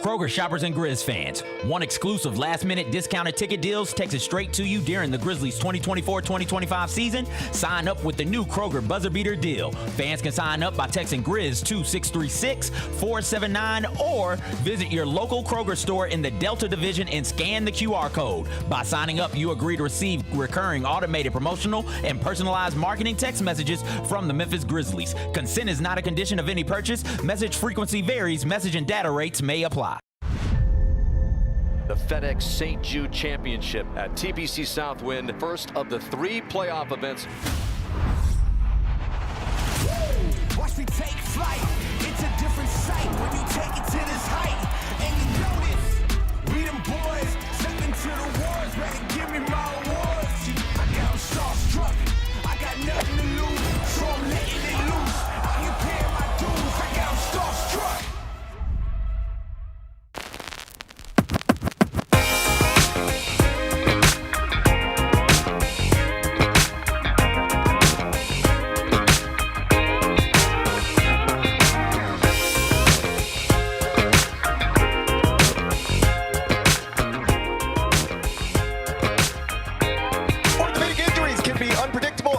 Kroger shoppers and Grizz fans, one exclusive last-minute discounted ticket deals takes it straight to you during the Grizzlies 2024-2025 season. Sign up with the new Kroger Buzzer Beater deal. Fans can sign up by texting Grizz to 636-479 or visit your local Kroger store in the Delta Division and scan the QR code. By signing up, you agree to receive recurring automated promotional and personalized marketing text messages from the Memphis Grizzlies. Consent is not a condition of any purchase. Message frequency varies. Message and data rates may apply. The FedEx St. Jude Championship at TPC Southwind, first of the 3 playoff events. Watch me take flight. It's a different sight when you take it to this height. And you know this. We them boys step into the wars, ready to give me my awards. I got starstruck. I got nothing to lose, so I'm letting it loose. Out here paying my dues. I got starstruck.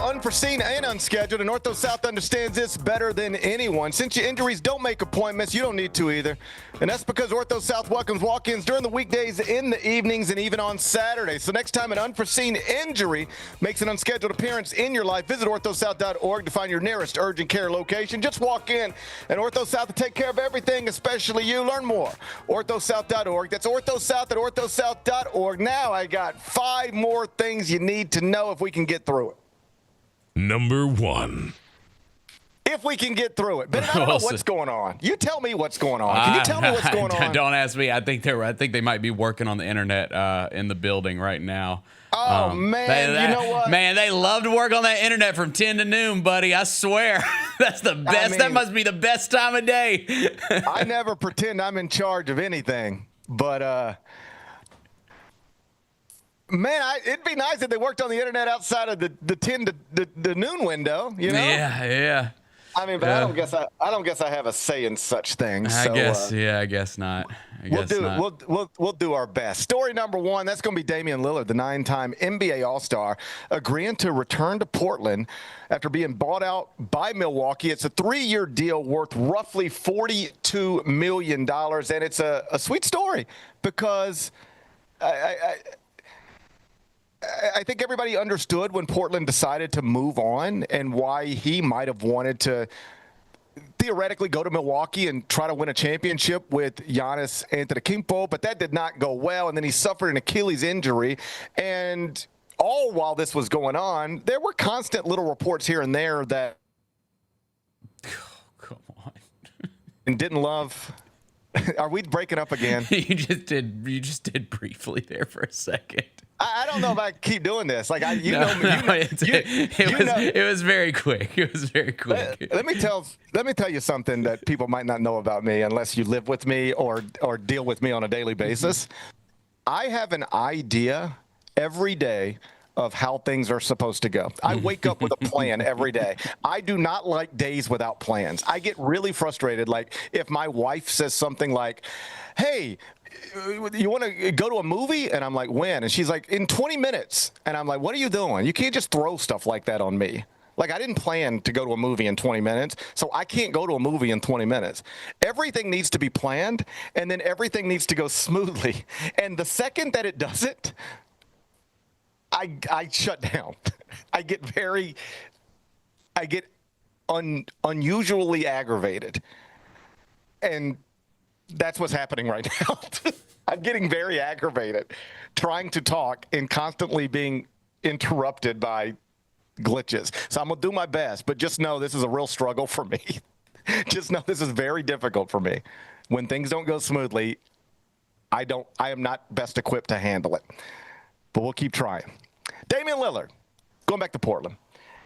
Unforeseen and unscheduled, and Ortho South understands this better than anyone. Since your injuries don't make appointments, you don't need to either. And that's because Ortho South welcomes walk-ins during the weekdays, in the evenings, and even on Saturdays. So next time an unforeseen injury makes an unscheduled appearance in your life, visit orthosouth.org to find your nearest urgent care location. Just walk in, and Ortho South will take care of everything, especially you. Learn more. orthosouth.org. That's orthosouth at orthosouth.org. Now I got 5 more things you need to know if we can get through it. Number 1. If we can get through it. Ben, I don't know what's going on. You tell me what's going on. Can you tell me what's going on? Don't ask me. I think they might be working on the internet in the building right now. Oh, man, you know what? Man, they love to work on that internet from 10 to noon, buddy. I swear. That's the best. I mean, that must be the best time of day. I never pretend I'm in charge of anything, but man, it'd be nice if they worked on the internet outside of the 10 to the noon window, you know? Yeah. I mean, but I don't guess I have a say in such things. I guess not. We'll do our best. Story number 1, that's going to be Damian Lillard, the 9-time NBA All-Star, agreeing to return to Portland after being bought out by Milwaukee. It's a 3-year deal worth roughly $42 million, and it's a sweet story because I think everybody understood when Portland decided to move on and why he might have wanted to theoretically go to Milwaukee and try to win a championship with Giannis Antetokounmpo, but that did not go well, and then he suffered an Achilles injury. And all while this was going on, there were constant little reports here and there that come on. and didn't love. Are we breaking up again? You just did briefly there for a second. I don't know if I keep doing this. Like it was very quick. It was very quick. Let me tell you something that people might not know about me unless you live with me or deal with me on a daily basis. I have an idea every day of how things are supposed to go. I wake up with a plan every day. I do not like days without plans. I get really frustrated. Like if my wife says something like, "Hey, you want to go to a movie?" And I'm like, "When?" And she's like, "In 20 minutes." And I'm like, "What are you doing? You can't just throw stuff like that on me." Like, I didn't plan to go to a movie in 20 minutes, so I can't go to a movie in 20 minutes. Everything needs to be planned, and then everything needs to go smoothly. And the second that it doesn't, I shut down. I get unusually aggravated. And that's what's happening right now. I'm getting very aggravated trying to talk and constantly being interrupted by glitches. So I'm going to do my best, but just know this is a real struggle for me. Just know this is very difficult for me. When things don't go smoothly, I am not best equipped to handle it. But we'll keep trying. Damian Lillard, going back to Portland.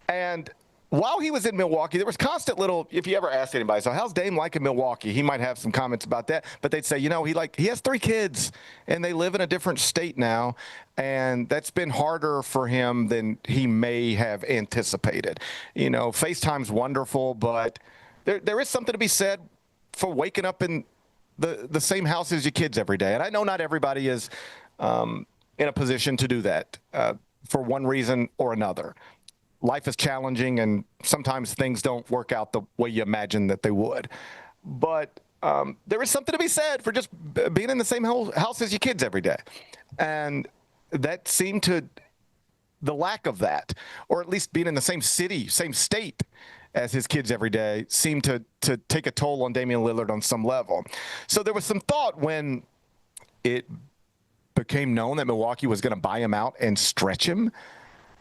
And while he was in Milwaukee, there was constant little, if you ever asked anybody, so how's Dame like in Milwaukee? He might have some comments about that, but they'd say, he has 3 kids and they live in a different state now. And that's been harder for him than he may have anticipated. FaceTime's wonderful, but there is something to be said for waking up in the same house as your kids every day. And I know not everybody is in a position to do that for one reason or another. Life is challenging, and sometimes things don't work out the way you imagine that they would. But there is something to be said for just being in the same house as your kids every day. And that seemed the lack of that, or at least being in the same city, same state as his kids every day, seemed to take a toll on Damian Lillard on some level. So there was some thought when it became known that Milwaukee was going to buy him out and stretch him,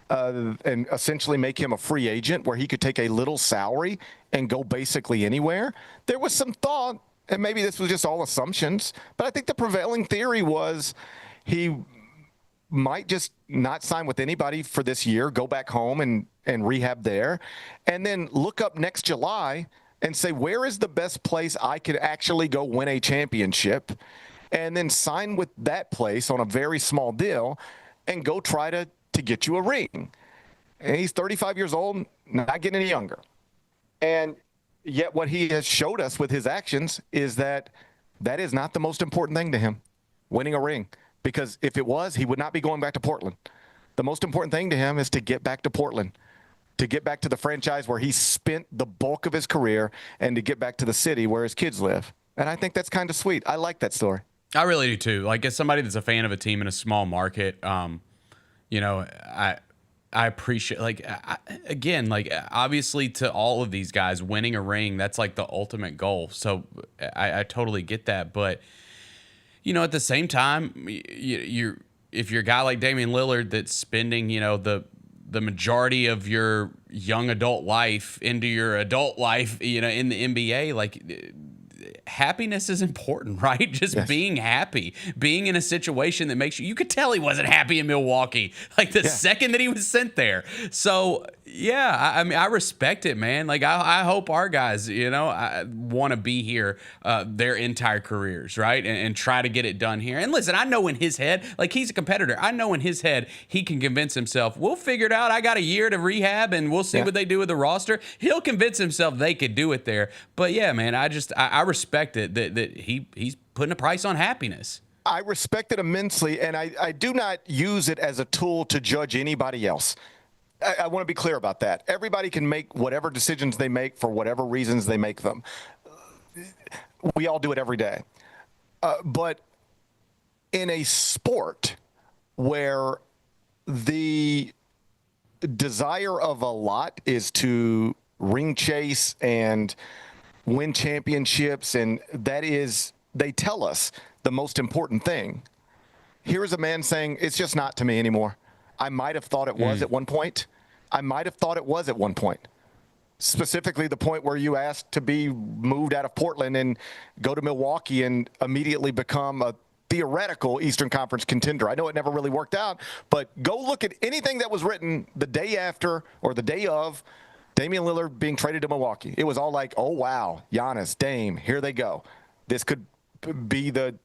and essentially make him a free agent where he could take a little salary and go basically anywhere. There was some thought, and maybe this was just all assumptions, but I think the prevailing theory was he might just not sign with anybody for this year, go back home and rehab there, and then look up next July and say, where is the best place I could actually go win a championship, and then sign with that place on a very small deal and go try to get you a ring. And he's 35 years old, not getting any younger. And yet what he has showed us with his actions is that is not the most important thing to him, winning a ring. Because if it was, he would not be going back to Portland. The most important thing to him is to get back to Portland, to get back to the franchise where he spent the bulk of his career, and to get back to the city where his kids live. And I think that's kind of sweet. I like that story. I really do too. Like, as somebody that's a fan of a team in a small market, I appreciate, again, obviously to all of these guys, winning a ring, that's like the ultimate goal. So I totally get that. But, at the same time, if you're a guy like Damian Lillard that's spending, the majority of your young adult life into your adult life, in the NBA, happiness is important, right? Just being happy, being in a situation that makes you could tell he wasn't happy in Milwaukee, second that he was sent there. So yeah, I mean, I respect it, man. I hope our guys, want to be here their entire careers, right? And try to get it done here. And listen, I know in his head, he's a competitor. I know in his head, he can convince himself, we'll figure it out. I got a year to rehab and we'll see what they do with the roster. He'll convince himself they could do it there. But yeah, man, I respect it that he's putting a price on happiness. I respect it immensely, and I do not use it as a tool to judge anybody else. I want to be clear about that. Everybody can make whatever decisions they make for whatever reasons they make them. We all do it every day. But in a sport where the desire of a lot is to ring chase and win championships, and that is, they tell us, the most important thing. Here's a man saying, it's just not to me anymore. I might have thought it was at one point. Specifically the point where you asked to be moved out of Portland and go to Milwaukee and immediately become a theoretical Eastern Conference contender. I know it never really worked out, but go look at anything that was written the day after or the day of Damian Lillard being traded to Milwaukee. It was all like, oh, wow, Giannis, Dame, here they go. This could be the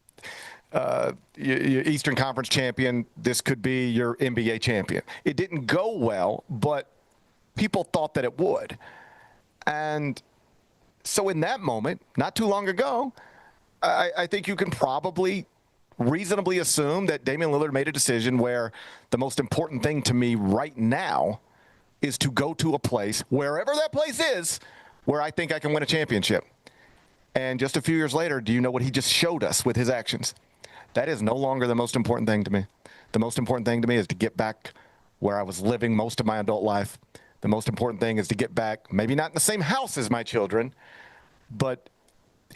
your Eastern Conference champion. This could be your NBA champion. It didn't go well, but people thought that it would. And so in that moment, not too long ago, I think you can probably reasonably assume that Damian Lillard made a decision where the most important thing to me right now is to go to a place, wherever that place is, where I think I can win a championship. And just a few years later, do you know what he just showed us with his actions? That is no longer the most important thing to me. The most important thing to me is to get back where I was living most of my adult life. The most important thing is to get back, maybe not in the same house as my children, but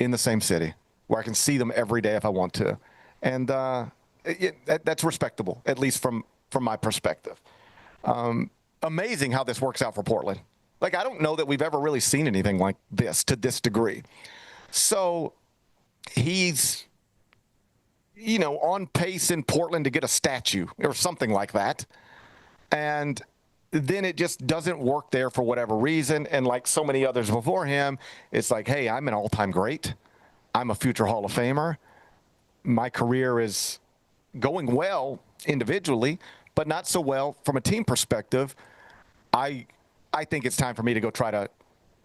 in the same city where I can see them every day if I want to. And that's respectable, at least from my perspective. Amazing how this works out for Portland. Like, I don't know that we've ever really seen anything like this to this degree. So he's, on pace in Portland to get a statue or something like that. And then it just doesn't work there for whatever reason. And like so many others before him, it's like, hey, I'm an all-time great. I'm a future Hall of Famer. My career is going well individually, but not so well from a team perspective. I think it's time for me to go try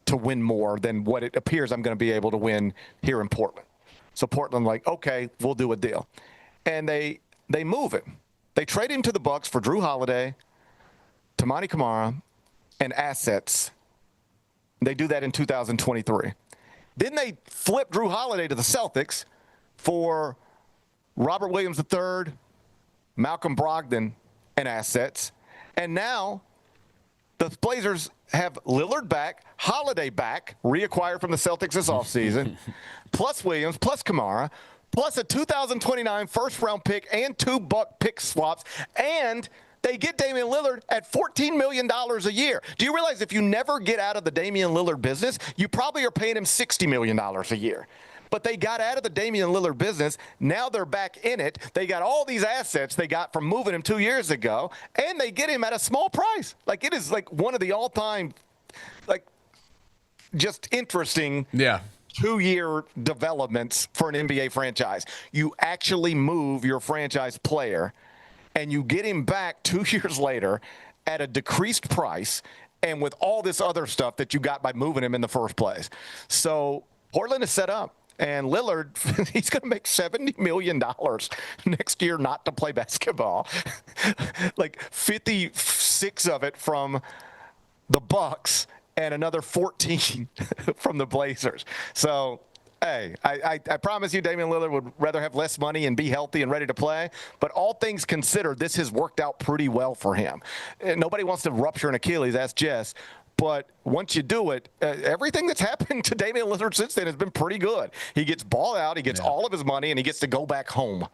to win more than what it appears I'm going to be able to win here in Portland. So Portland, like, okay, we'll do a deal. And they move him. They trade him to the Bucks for Drew Holiday, Tamani Kamara, and assets. They do that in 2023. Then they flip Drew Holiday to the Celtics for Robert Williams III, Malcolm Brogdon, and assets. And now the Blazers have Lillard back, Holiday back, reacquired from the Celtics this offseason, plus Williams, plus Kamara, plus a 2029 first-round pick and 2 Buck pick swaps, and they get Damian Lillard at $14 million a year. Do you realize if you never get out of the Damian Lillard business, you probably are paying him $60 million a year? But they got out of the Damian Lillard business. Now they're back in it. They got all these assets they got from moving him 2 years ago, and they get him at a small price. Like, it is like one of the all-time, like, just interesting 2-year developments for an NBA franchise. You actually move your franchise player, and you get him back 2 years later at a decreased price and with all this other stuff that you got by moving him in the first place. So Portland is set up. And Lillard, he's going to make $70 million next year not to play basketball. Like 56 of it from the Bucks and another 14 from the Blazers. So, hey, I promise you Damian Lillard would rather have less money and be healthy and ready to play. But all things considered, this has worked out pretty well for him. And nobody wants to rupture an Achilles, ask Jess. But once you do it, everything that's happened to Damian Lillard since then has been pretty good. He gets balled out, he gets all of his money, and he gets to go back home.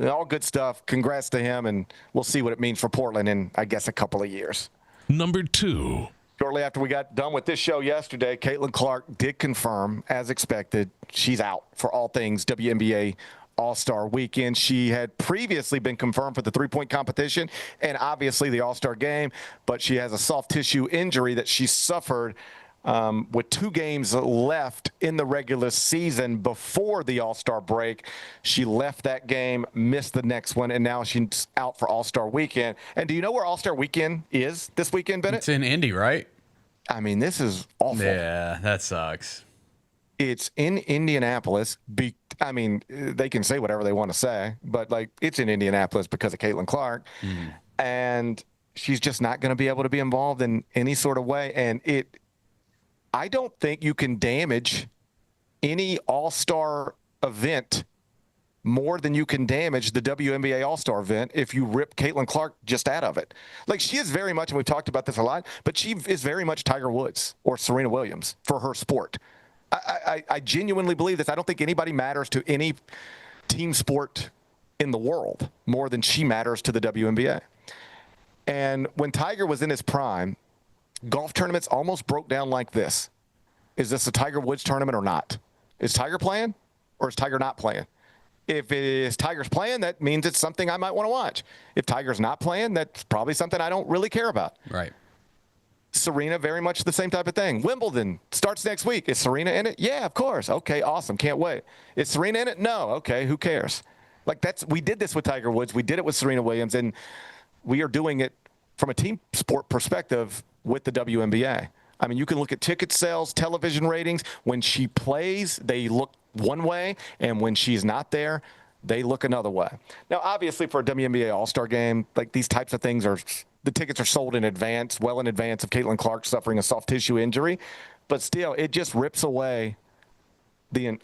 All good stuff. Congrats to him, and we'll see what it means for Portland in, I guess, a couple of years. Number 2. Shortly after we got done with this show yesterday, Caitlin Clark did confirm, as expected, she's out for all things WNBA All-Star Weekend. She had previously been confirmed for the three-point competition and obviously the All-Star Game, but she has a soft tissue injury that she suffered with 2 games left in the regular season before the All-Star break. She left that game, missed the next one, and now she's out for All-Star Weekend. And do you know where All-Star Weekend is this weekend, Bennett? It's in Indy, right? I mean, this is awful. Yeah, that sucks. It's in Indianapolis. I mean, they can say whatever they want to say, but, like, it's in Indianapolis because of Caitlin Clark. And she's just not going to be able to be involved in any sort of way. And I don't think you can damage any All-Star event more than you can damage the WNBA All-Star event if you rip Caitlin Clark just out of it. Like, she is very much, and we've talked about this a lot, but she is very much Tiger Woods or Serena Williams for her sport. I genuinely believe this. I don't think anybody matters to any team sport in the world more than she matters to the WNBA. And when Tiger was in his prime, golf tournaments almost broke down like this. Is this a Tiger Woods tournament or not? Is Tiger playing or is Tiger not playing? If it is Tiger's playing, that means it's something I might want to watch. If Tiger's not playing, that's probably something I don't really care about. Right. Serena, very much the same type of thing. Wimbledon starts next week. Is Serena in it? Yeah, of course. Okay, awesome. Can't wait. Is Serena in it? No. Okay, who cares? Like, we did this with Tiger Woods. We did it with Serena Williams, and we are doing it from a team sport perspective with the WNBA. I mean, you can look at ticket sales, television ratings. When she plays, they look one way, and when she's not there, they look another way. Now, obviously, for a WNBA All-Star game, like these types of things the tickets are sold in advance, well in advance of Caitlin Clark suffering a soft tissue injury. But still, it just rips away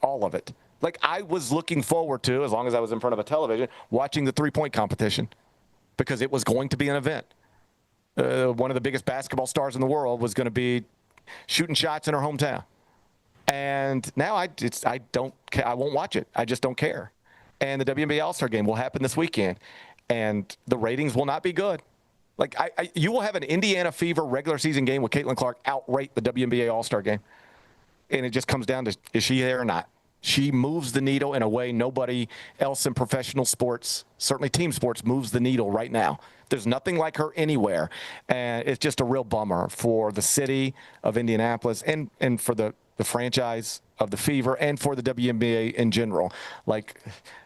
all of it. Like, I was looking forward to, as long as I was in front of a television, watching the three-point competition because it was going to be an event. One of the biggest basketball stars in the world was going to be shooting shots in her hometown. And now I won't watch it. I just don't care. And the WNBA All-Star game will happen this weekend, and the ratings will not be good. Like, you will have an Indiana Fever regular season game with Caitlin Clark outrate the WNBA All-Star game. And it just comes down to, is she there or not? She moves the needle in a way nobody else in professional sports, certainly team sports, moves the needle right now. There's nothing like her anywhere. And it's just a real bummer for the city of Indianapolis and for the franchise of the Fever and for the WNBA in general. Like,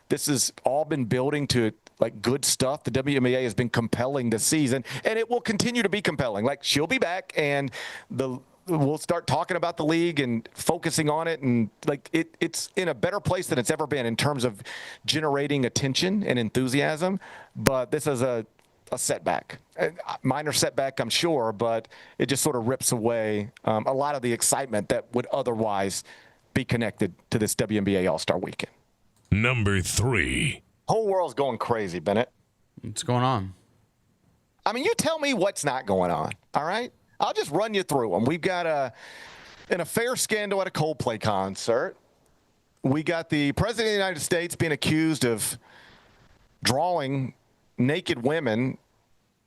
this has all been building to, like, good stuff. The WNBA has been compelling this season, and it will continue to be compelling. Like, she'll be back, and we'll start talking about the league and focusing on it, and like it's in a better place than it's ever been in terms of generating attention and enthusiasm. But this is a setback, a minor setback, I'm sure, but it just sort of rips away a lot of the excitement that would otherwise be connected to this WNBA All-Star Weekend. Number 3. Whole world's going crazy, Bennett. What's going on? I mean, you tell me what's not going on, all right? I'll just run you through them. We've got an affair scandal at a Coldplay concert. We got the President of the United States being accused of drawing naked women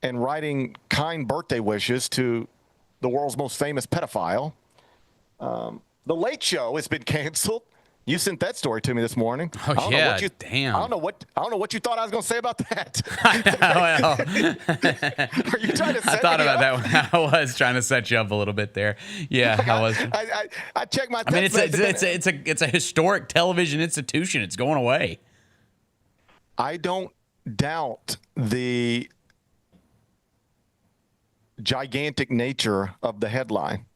and writing kind birthday wishes to the world's most famous pedophile. The Late Show has been canceled. You sent that story to me this morning. Oh, yeah, damn. I don't know what you thought I was going to say about that. Are you trying to set I thought me about up? that one. I was trying to set you up a little bit there. Yeah, I was. I checked my. I mean, it's a historic television institution. It's going away. I don't doubt the gigantic nature of the headline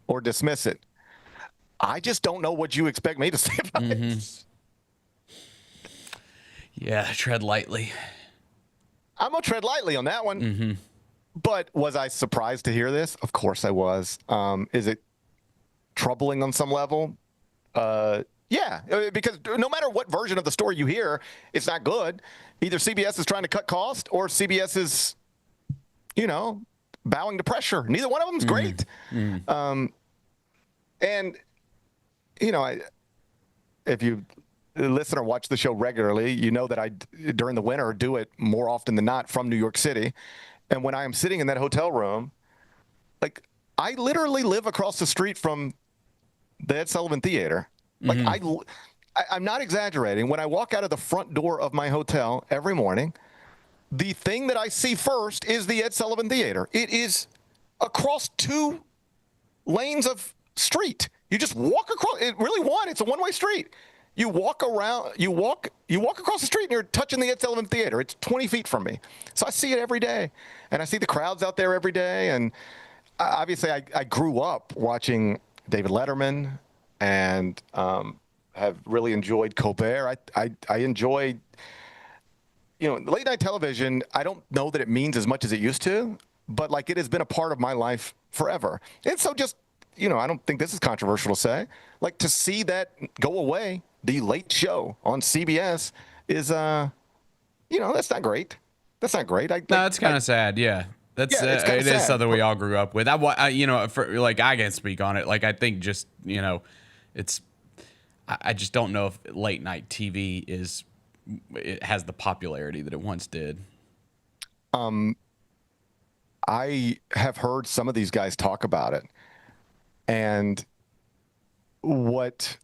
or dismiss it. I just don't know what you expect me to say about it. Yeah, tread lightly. I'm going to tread lightly on that one. But was I surprised to hear this? Of course I was. Is it troubling on some level? Yeah, because no matter what version of the story you hear, it's not good. Either CBS is trying to cut cost or CBS is, bowing to pressure. Neither one of them is great. And, if you listen or watch the show regularly, you know that I, during the winter, do it more often than not from New York City. And when I am sitting in that hotel room, like, I literally live across the street from the Ed Sullivan Theater. Like, I'm not exaggerating. When I walk out of the front door of my hotel every morning, the thing that I see first is the Ed Sullivan Theater. It is across 2 lanes of street. You just walk across. It's a one-way street. You walk around, you walk across the street and you're touching the Ed Sullivan Theater. It's 20 feet from me. So I see it every day. And I see the crowds out there every day. And obviously I grew up watching David Letterman and have really enjoyed Colbert. I enjoyed, late night television. I don't know that it means as much as it used to, but like, it has been a part of my life forever. And so just, I don't think this is controversial to say, like, to see that go away, the Late Show on CBS is, that's not great. That's not great. No, it's kind of sad. Yeah. It is something we all grew up with. I can't speak on it. Like, I think just, I just don't know if late night TV it has the popularity that it once did. I have heard some of these guys talk about it. And what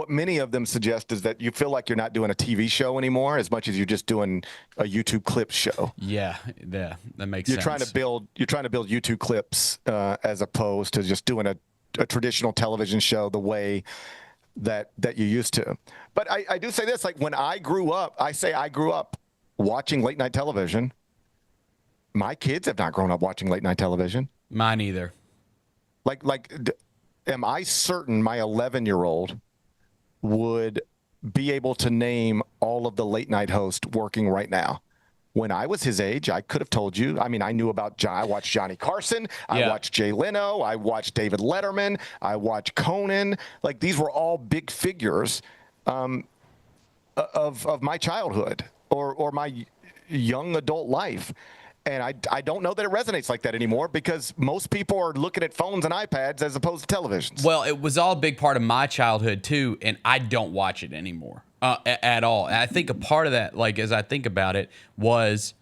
many of them suggest is that you feel like you're not doing a TV show anymore as much as you're just doing a YouTube clips show. Yeah, that makes sense. You're trying to build YouTube clips as opposed to just doing a traditional television show the way that you used to. But I do say this, like, when I grew up watching late night television. My kids have not grown up watching late night television. Mine either. Am I certain my 11-year-old would be able to name all of the late night hosts working right now. When I was his age, I could have told you. I mean, I knew about I watched Johnny Carson. I watched Jay Leno. I watched David Letterman. I watched Conan. Like, these were all big figures of my childhood or my young adult life. And I don't know that it resonates like that anymore because most people are looking at phones and iPads as opposed to televisions. Well, it was all a big part of my childhood too, and I don't watch it anymore at all. And I think a part of that, like as I think about it, was,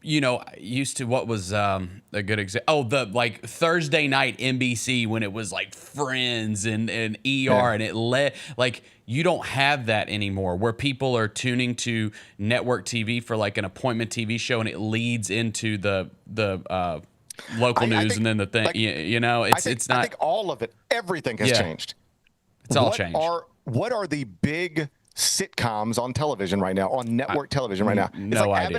you know, used to what was a good example? Oh, the like Thursday night NBC when it was like Friends and ER, and it led like. You don't have that anymore where people are tuning to network TV for like an appointment TV show and it leads into the local news think, and then the thing, like, you know, it's not. I think all of it, everything has changed. It's all changed. What are the big sitcoms on television right now, on network television right now? It's no like idea.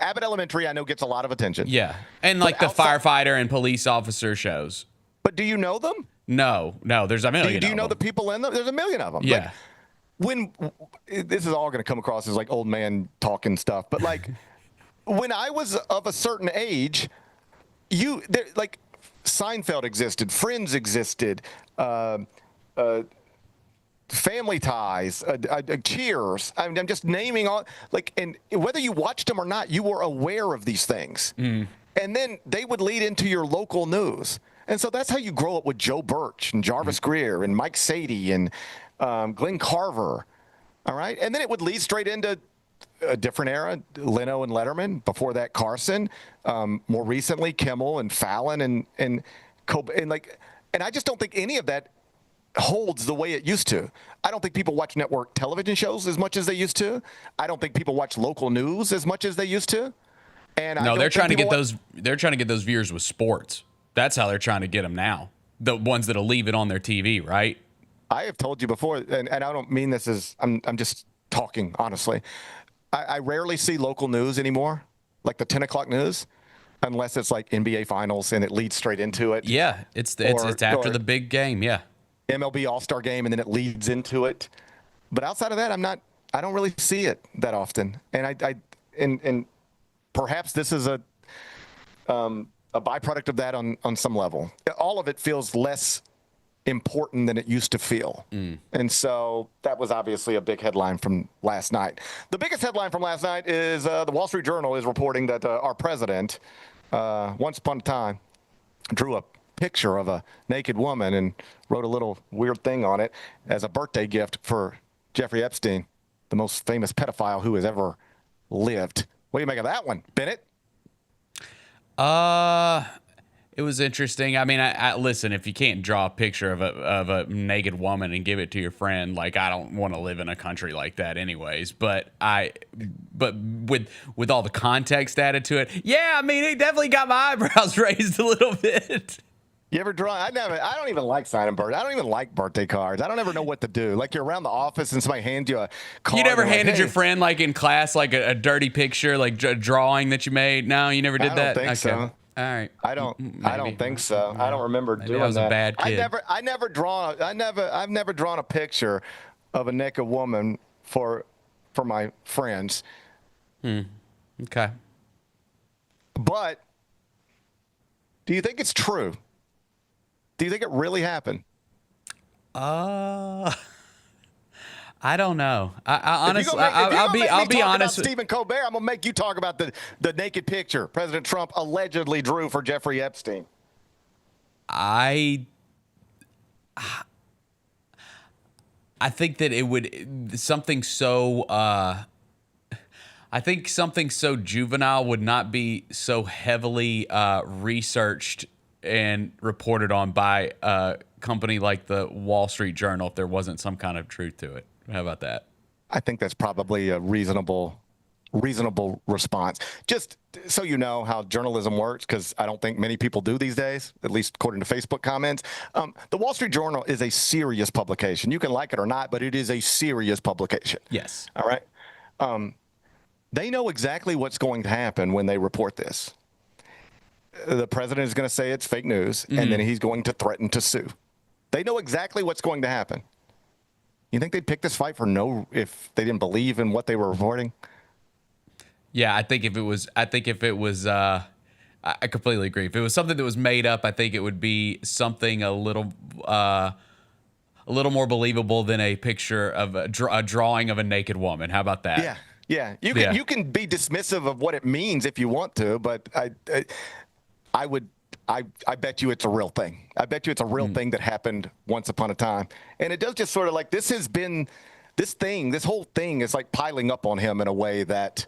Abbott Elementary, I know gets a lot of attention. Yeah. And like the firefighter and police officer shows. But do you know them? No, there's a million. Do you know the people in them? There's a million of them. Yeah. Like, this is all going to come across as like old man talking stuff, but like when I was of a certain age, like Seinfeld existed, Friends existed, Family Ties, Cheers. I'm just naming all, like, and whether you watched them or not, you were aware of these things. And then they would lead into your local news. And so that's how you grow up with Joe Birch and Jarvis Greer and Mike Sadie and Glenn Carver. All right. And then it would lead straight into a different era, Leno and Letterman. Before that, Carson. More recently, Kimmel and Fallon and I just don't think any of that holds the way it used to. I don't think people watch network television shows as much as they used to. I don't think people watch local news as much as they used to. And no, they're trying to get those. They're trying to get those viewers with sports. That's how they're trying to get them now. The ones that'll leave it on their TV, right? I have told you before, and I don't mean this as I'm just talking honestly. I rarely see local news anymore, like the 10 o'clock news, unless it's like NBA Finals and it leads straight into it. Yeah, it's after the big game. Yeah, MLB All-Star Game, and then it leads into it. But outside of that, I don't really see it that often. And and perhaps this is a byproduct of that on some level. All of it feels less important than it used to feel. And so that was obviously a big headline from last night. The biggest headline from last night is the Wall Street Journal is reporting that our president, once upon a time, drew a picture of a naked woman and wrote a little weird thing on it as a birthday gift for Jeffrey Epstein, the most famous pedophile who has ever lived. What do you make of that one, Bennett? It was interesting. I mean, I listen, if you can't draw a picture of a naked woman and give it to your friend, like, I don't want to live in a country like that anyways. But with all the context added to it, yeah, I mean, it definitely got my eyebrows raised a little bit. You ever draw? I don't even like signing birthday. I don't even like birthday cards. I don't ever know what to do. Like, you're around the office and somebody hands you a card. You never handed your friend, like in class, like a dirty picture, like a drawing that you made? No, you never did that? I don't think so. All right. I don't think so. I don't remember doing that. I was a bad kid. I've never drawn a picture of a naked woman for my friends. Okay. But do you think it's true? Do you think it really happened? I don't know. I honestly, I'll be honest. About Stephen Colbert, I'm gonna make you talk about the naked picture President Trump allegedly drew for Jeffrey Epstein. I think that it would something so. I think something so juvenile would not be so heavily researched and reported on by a company like the Wall Street Journal if there wasn't some kind of truth to it. How about that? I think that's probably a reasonable response. Just so you know how journalism works, because I don't think many people do these days, at least according to Facebook comments. The Wall Street Journal is a serious publication. You can like it or not, but it is a serious publication. Yes. All right. They know exactly what's going to happen when they report this. The president is going to say it's fake news, and then he's going to threaten to sue. They know exactly what's going to happen. You think they'd pick this fight if they didn't believe in what they were reporting? Yeah, I think if it was, I completely agree. If it was something that was made up, I think it would be something a little more believable than a picture of a drawing of a naked woman. How about that? Yeah. You can be dismissive of what it means if you want to, but I bet you it's a real thing. I bet you it's a real thing that happened once upon a time. And it does just sort of like this whole thing is like piling up on him in a way that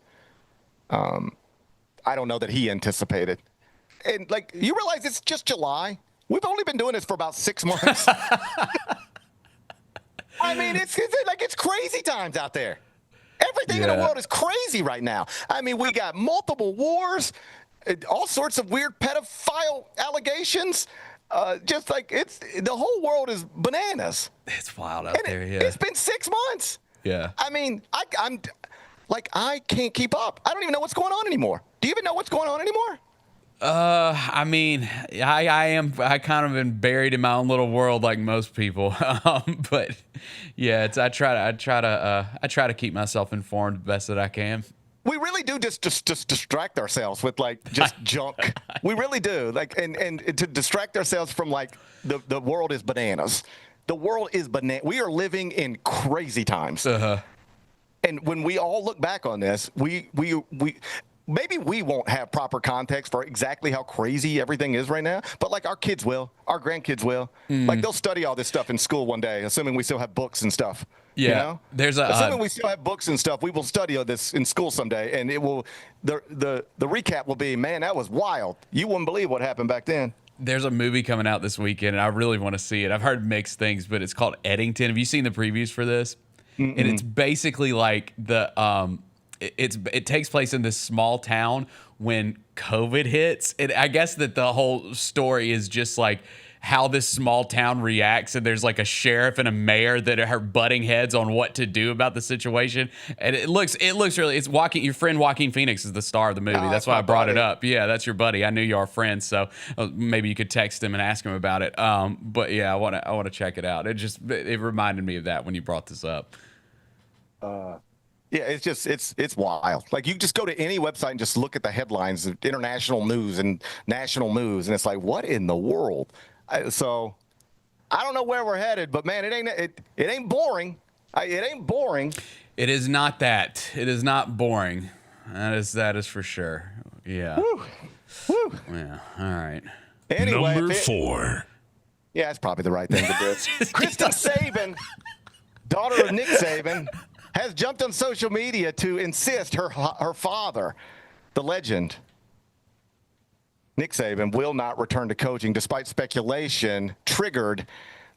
I don't know that he anticipated. And like, you realize it's just July? We've only been doing this for about 6 months. I mean, it's crazy times out there. Everything in the world is crazy right now. I mean, we got multiple wars, all sorts of weird pedophile allegations. Just like the whole world is bananas. It's wild out there. Yeah, it's been 6 months. Yeah. I mean, I can't keep up. I don't even know what's going on anymore. Do you even know what's going on anymore? I mean, I kind of been buried in my own little world like most people. But yeah, I try to keep myself informed the best that I can. We really do just distract ourselves with like just junk. We really do. Like and to distract ourselves from like the world is bananas. The world is banana. We are living in crazy times. And when we all look back on this, we maybe we won't have proper context for exactly how crazy everything is right now, but like our kids will, our grandkids will. Like they'll study all this stuff in school one day, assuming we still have books and stuff. Yeah, you know? There's assuming we still have books and stuff, we will study all this in school someday, and it will. The recap will be, man, that was wild. You wouldn't believe what happened back then. There's a movie coming out this weekend, and I really want to see it. I've heard mixed things, but it's called Eddington. Have you seen the previews for this? And it's basically like it takes place in this small town when COVID hits. And I guess that the whole story is just like how this small town reacts. And there's like a sheriff and a mayor that are butting heads on what to do about the situation. And it looks really, it's your friend Joaquin Phoenix is the star of the movie. That's why I brought it up. Yeah, that's your buddy. I knew you are friends. So maybe you could text him and ask him about it. But yeah, I want to check it out. It reminded me of that when you brought this up. Yeah, it's wild. Like you just go to any website and just look at the headlines of international news and national news, and it's like, what in the world? So I don't know where we're headed, but man, it ain't boring. It ain't boring. It is not that. It is not boring. That is for sure. Yeah. Whew. Whew. Yeah. All right. Anyway, Number 4. Yeah, that's probably the right thing to do. Kristen Saban, daughter of Nick Saban, has jumped on social media to insist her father, the legend, Nick Saban, will not return to coaching despite speculation triggered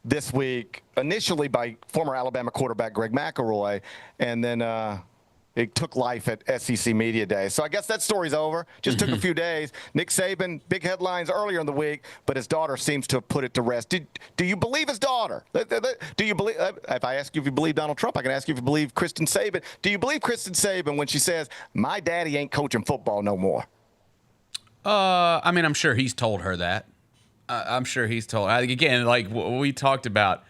this week initially by former Alabama quarterback Greg McElroy, and then it took life at SEC Media Day. So I guess that story's over. Just took a few days. Nick Saban, big headlines earlier in the week, but his daughter seems to have put it to rest. Do you believe his daughter? Do you believe? If I ask you if you believe Donald Trump, I can ask you if you believe Kristen Saban. Do you believe Kristen Saban when she says, "My daddy ain't coaching football no more"? I mean, I'm sure he's told her that. I'm sure he's told. Again, like we talked about,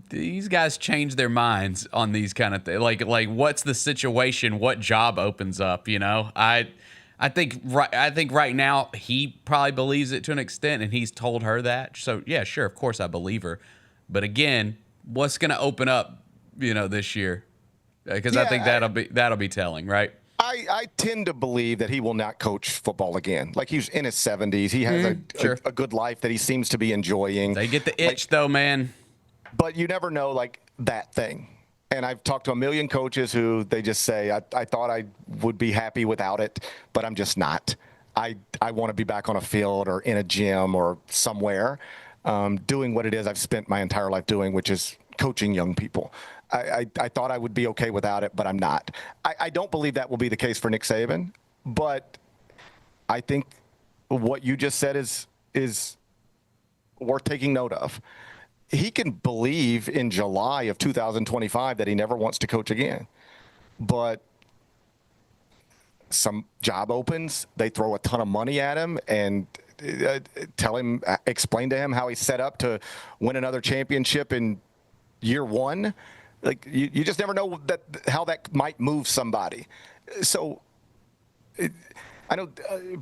these guys change their minds on these kind of things. Like what's the situation? What job opens up? You know, I think right now he probably believes it to an extent, and he's told her that. So yeah, sure, of course I believe her. But again, what's going to open up? You know, this year, because I think that'll be telling, right? I tend to believe that he will not coach football again. Like he's in his 70s. He has a good life that he seems to be enjoying. They get the itch though, man. But you never know like that thing. And I've talked to a million coaches who they just say, I thought I would be happy without it, but I'm just not. I want to be back on a field or in a gym or somewhere doing what it is I've spent my entire life doing, which is coaching young people. I thought I would be okay without it, but I'm not. I don't believe that will be the case for Nick Saban, but I think what you just said is worth taking note of. He can believe in July of 2025 that he never wants to coach again, but some job opens, they throw a ton of money at him and explain to him how he's set up to win another championship in year one. Like you just never know how that might move somebody. So I know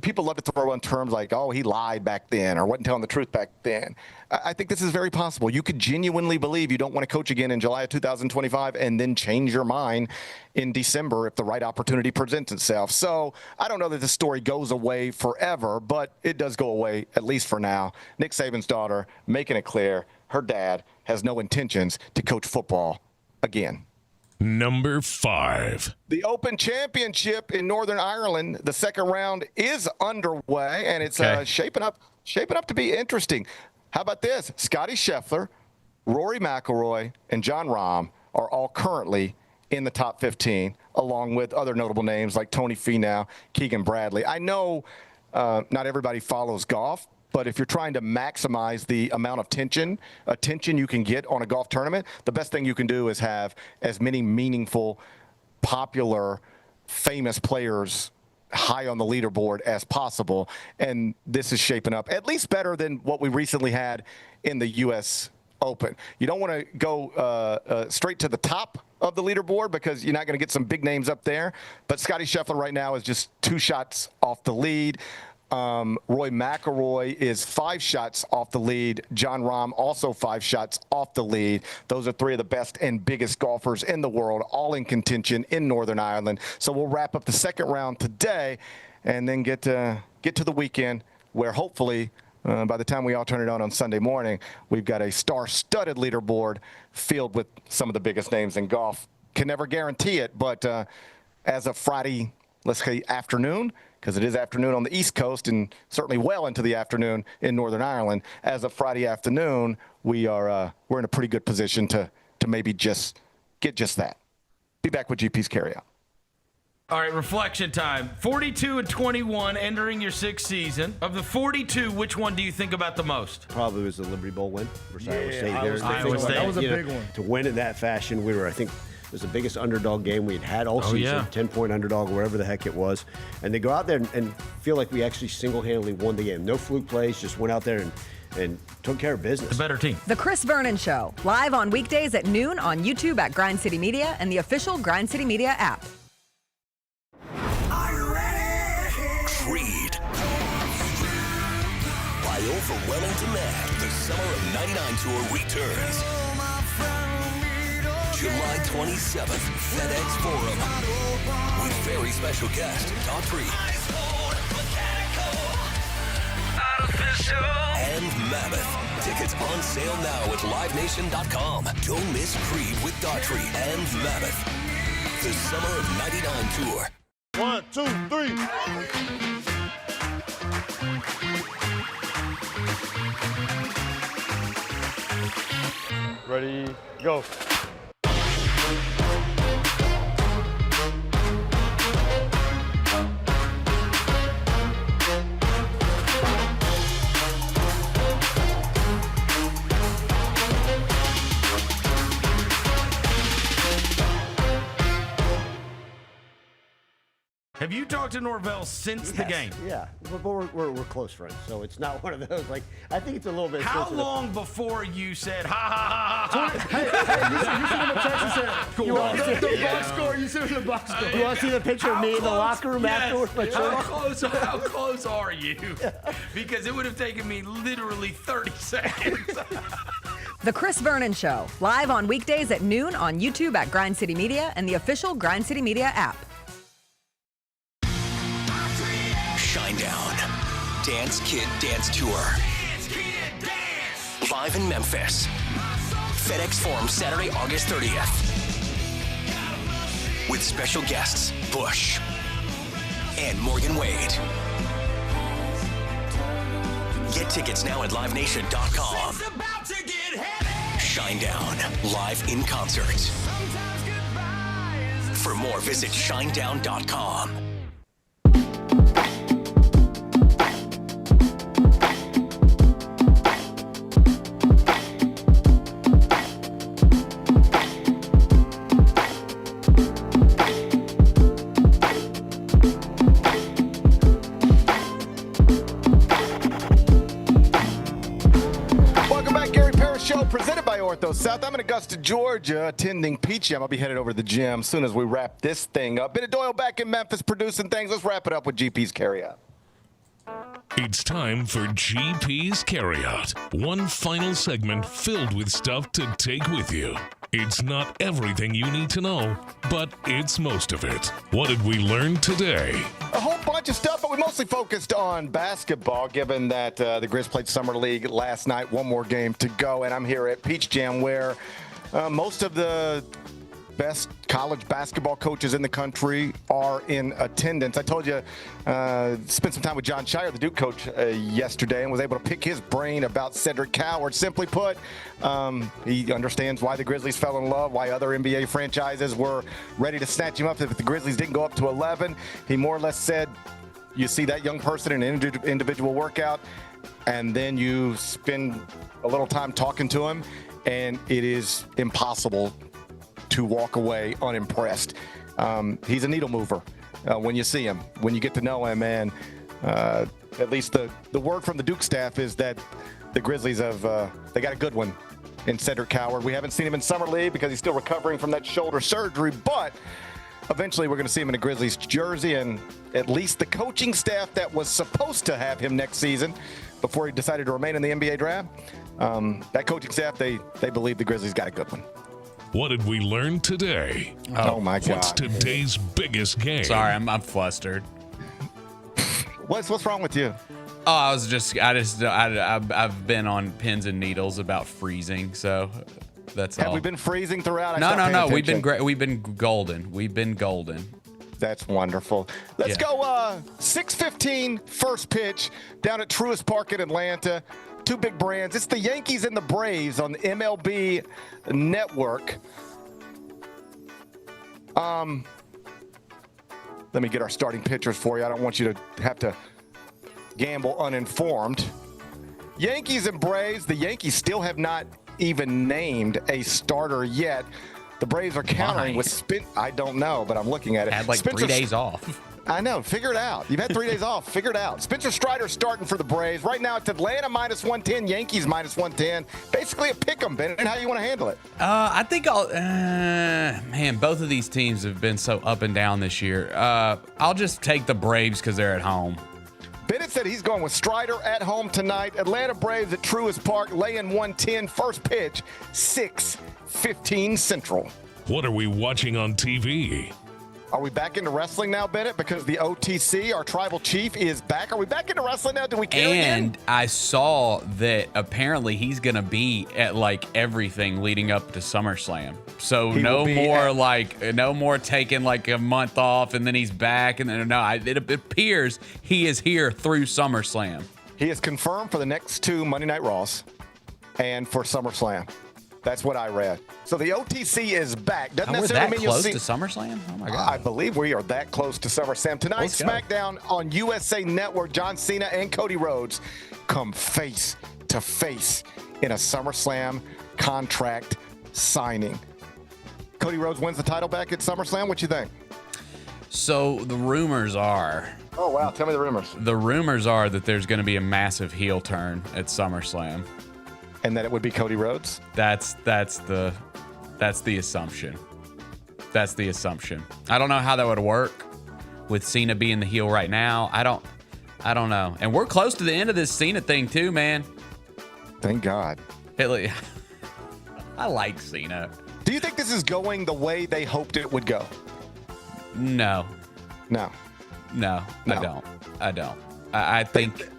people love to throw on terms like, oh, he lied back then or wasn't telling the truth back then. I think this is very possible. You could genuinely believe you don't want to coach again in July of 2025 and then change your mind in December if the right opportunity presents itself. So I don't know that this story goes away forever, but it does go away, at least for now. Nick Saban's daughter making it clear her dad has no intentions to coach football again. Number 5. The Open Championship in Northern Ireland, the second round is underway, and it's shaping up to be interesting. How about this? Scottie Scheffler, Rory McIlroy, and Jon Rahm are all currently in the top 15, along with other notable names like Tony Finau, Keegan Bradley. I know not everybody follows golf, but if you're trying to maximize the amount of attention you can get on a golf tournament, the best thing you can do is have as many meaningful, popular, famous players high on the leaderboard as possible. And this is shaping up at least better than what we recently had in the U.S. Open. You don't want to go straight to the top of the leaderboard because you're not going to get some big names up there. But Scottie Scheffler right now is just 2 shots off the lead. Roy McIlroy is 5 shots off the lead. Jon Rahm also 5 shots off the lead. Those are 3 of the best and biggest golfers in the world, all in contention in Northern Ireland. So we'll wrap up the second round today and then get to the weekend where hopefully by the time we all turn it on Sunday morning, we've got a star-studded leaderboard filled with some of the biggest names in golf. Can never guarantee it, but as of Friday, let's say afternoon, because it is afternoon on the East Coast and certainly well into the afternoon in Northern Ireland. As of Friday afternoon, we're in a pretty good position to maybe just get just that. Be back with GP's Carryout. All right, reflection time. 42-21, entering your 6th season. Of the 42, which one do you think about the most? Probably was the Liberty Bowl win versus Iowa State. Iowa State. That was a big one. To win in that fashion, we were, I think, it was the biggest underdog game we had all season, 10-point underdog, wherever the heck it was. And they go out there and feel like we actually single-handedly won the game. No fluke plays, just went out there and took care of business. The better team. The Chris Vernon Show, live on weekdays at noon on YouTube at Grind City Media and the official Grind City Media app. Are you ready? Creed. By overwhelming demand, the Summer of '99 tour returns. July 27th, FedEx Forum. With very special guest, Daughtry. And Mammoth. Tickets on sale now at LiveNation.com. Don't miss Creed with Daughtry and Mammoth. The Summer of '99 tour. 1, 2, 3. Ready, go. Have you talked to Norvell since the game? Yeah, but we're close friends, so it's not one of those. Like, I think it's a little bit. How long before you said ha ha ha ha? You sent him a text and said, "You want the box score?" You sent him the box score. You want to see the picture of me in the locker room afterwards? How close are you? Because it would have taken me literally 30 seconds. The Chris Vernon Show, live on weekdays at noon on YouTube at Grind City Media and the official Grind City Media app. Shinedown. Dance Kid Dance Tour. Live in Memphis. FedEx Forum, Saturday, August 30th. With special guests, Bush and Morgan Wade. Get tickets now at LiveNation.com. Shinedown, live in concert. For more, visit Shinedown.com. Presented by Ortho South. I'm going to Augusta, Georgia, attending Peach Jam. I'll be headed over to the gym as soon as we wrap this thing up. Bennett Doyle back in Memphis producing things. Let's wrap it up with GP's Carryout. It's time for GP's Carryout. One final segment filled with stuff to take with you. It's not everything you need to know, but it's most of it. What did we learn today? A whole bunch of stuff, but we mostly focused on basketball, given that the Grizz played Summer League last night. One more game to go, and I'm here at Peach Jam, where most of the best college basketball coaches in the country are in attendance. I told you, spent some time with John Scheyer, the Duke coach, yesterday, and was able to pick his brain about Cedric Coward. Simply put, he understands why the Grizzlies fell in love, why other NBA franchises were ready to snatch him up if the Grizzlies didn't go up to 11. He more or less said, you see that young person in an individual workout, and then you spend a little time talking to him, and it is impossible to walk away unimpressed. He's a needle mover when you see him, when you get to know him, and at least the word from the Duke staff is that the Grizzlies have they got a good one in Cedric Coward. We haven't seen him in Summer League because he's still recovering from that shoulder surgery, but eventually we're going to see him in a Grizzlies jersey, and at least the coaching staff that was supposed to have him next season before he decided to remain in the NBA draft, that coaching staff, they believe the Grizzlies got a good one. What did we learn today? Oh my God. What's today's biggest game? Sorry, I'm flustered. What's wrong with you? Oh, I've been on pins and needles about freezing, so that's all. Have we been freezing throughout? No. We've been great. We've been golden. That's wonderful. Let's go 6:15 first pitch down at Truist Park in Atlanta. Two big brands. It's the Yankees and the Braves on the MLB Network. Let me get our starting pitchers for you. I don't want you to have to gamble uninformed. Yankees and Braves. The Yankees still have not even named a starter yet. The Braves are countering with I don't know, but I'm looking at it. Had 3 days off. I know. Figure it out. You've had 3 days off. Figure it out. Spencer Strider starting for the Braves. Right now, it's Atlanta -110, Yankees -110. Basically a pick 'em, Ben. How you want to handle it? I think man, both of these teams have been so up and down this year. I'll just take the Braves because they're at home. Bennett said he's going with Strider at home tonight. Atlanta Braves at Truist Park, laying 110. First pitch, 6:15 Central. What are we watching on TV? Are we back into wrestling now, Bennett? Because the OTC, our tribal chief, is back. Are we back into wrestling now? Do we care again? And I saw that apparently he's going to be at everything leading up to SummerSlam. So no more taking a month off and then he's back. And then it appears he is here through SummerSlam. He is confirmed for the next two Monday Night Raws and for SummerSlam. That's what I read. So the OTC is back. Doesn't necessarily mean you'll see. We're that close to SummerSlam? Oh my God. I believe we are that close to SummerSlam. Tonight, SmackDown on USA Network. John Cena and Cody Rhodes come face to face in a SummerSlam contract signing. Cody Rhodes wins the title back at SummerSlam. What you think? So the rumors are. Oh wow! Tell me the rumors. The rumors are that there's going to be a massive heel turn at SummerSlam. And that it would be Cody Rhodes? That's the assumption. That's the assumption. I don't know how that would work with Cena being the heel right now. I don't know. And we're close to the end of this Cena thing too, man. Thank God. I like Cena. Do you think this is going the way they hoped it would go? No. I don't. I think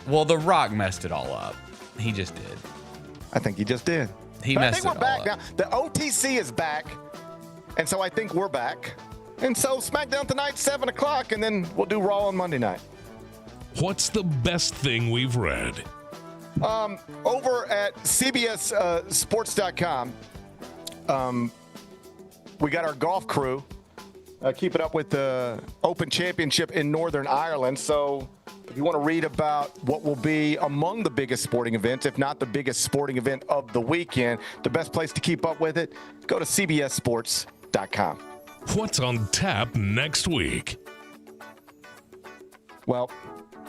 The Rock messed it all up. He just did. I think he just did. I think we're back now. The OTC is back, and so I think we're back. And so SmackDown tonight, 7 o'clock, and then we'll do Raw on Monday night. What's the best thing we've read? Over at CBS Sports.com, we got our golf crew keeping up with the Open Championship in Northern Ireland. So if you want to read about what will be among the biggest sporting events, if not the biggest sporting event of the weekend, the best place to keep up with it, go to CBSSports.com. What's on tap next week? Well,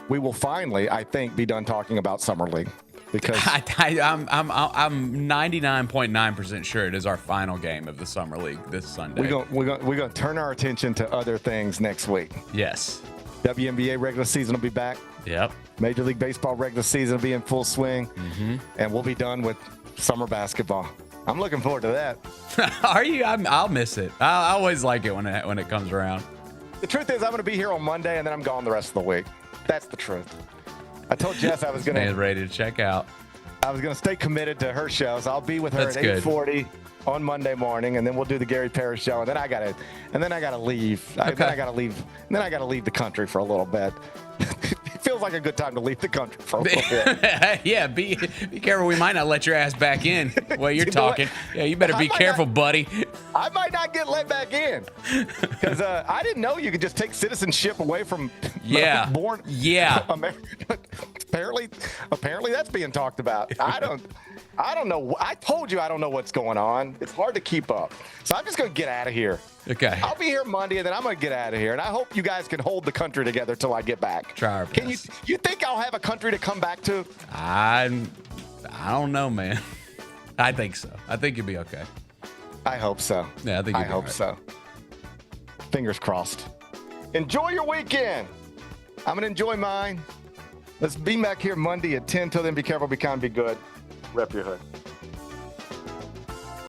we will finally, I think, be done talking about Summer League. Because I'm 99.9% sure it is our final game of the summer league this Sunday. we're gonna turn our attention to other things next week. Yes. WNBA regular season will be back. Yep. Major League Baseball regular season will be in full swing, and we'll be done with summer basketball. I'm looking forward to that. Are you? I'll miss it. I always like it when it comes around. The truth is, I'm going to be here on Monday, and then I'm gone the rest of the week. That's the truth. I told Jess I was going to. ready to check out. I was going to stay committed to her show, so I'll be with her That's at 8:40 on Monday morning, and then we'll do the Gary Parrish show, and then I gotta leave. Then I gotta leave the country for a little bit. It feels like a good time to leave the country for a little bit. Yeah, be careful. We might not let your ass back in while you're talking. Yeah, you better be careful, buddy. I might not get let back in because I didn't know you could just take citizenship away from born. Yeah. America. Apparently that's being talked about. I don't know. I told you I don't know what's going on. It's hard to keep up. So I'm just going to get out of here. Okay. I'll be here Monday, and then I'm going to get out of here. And I hope you guys can hold the country together till I get back. Try our best. Can you think I'll have a country to come back to? I don't know, man. I think so. I think you'll be okay. I hope so. Yeah, I hope so. Fingers crossed. Enjoy your weekend. I'm going to enjoy mine. Let's be back here Monday at 10. Till then, be careful, be kind, be good. Rep your hood.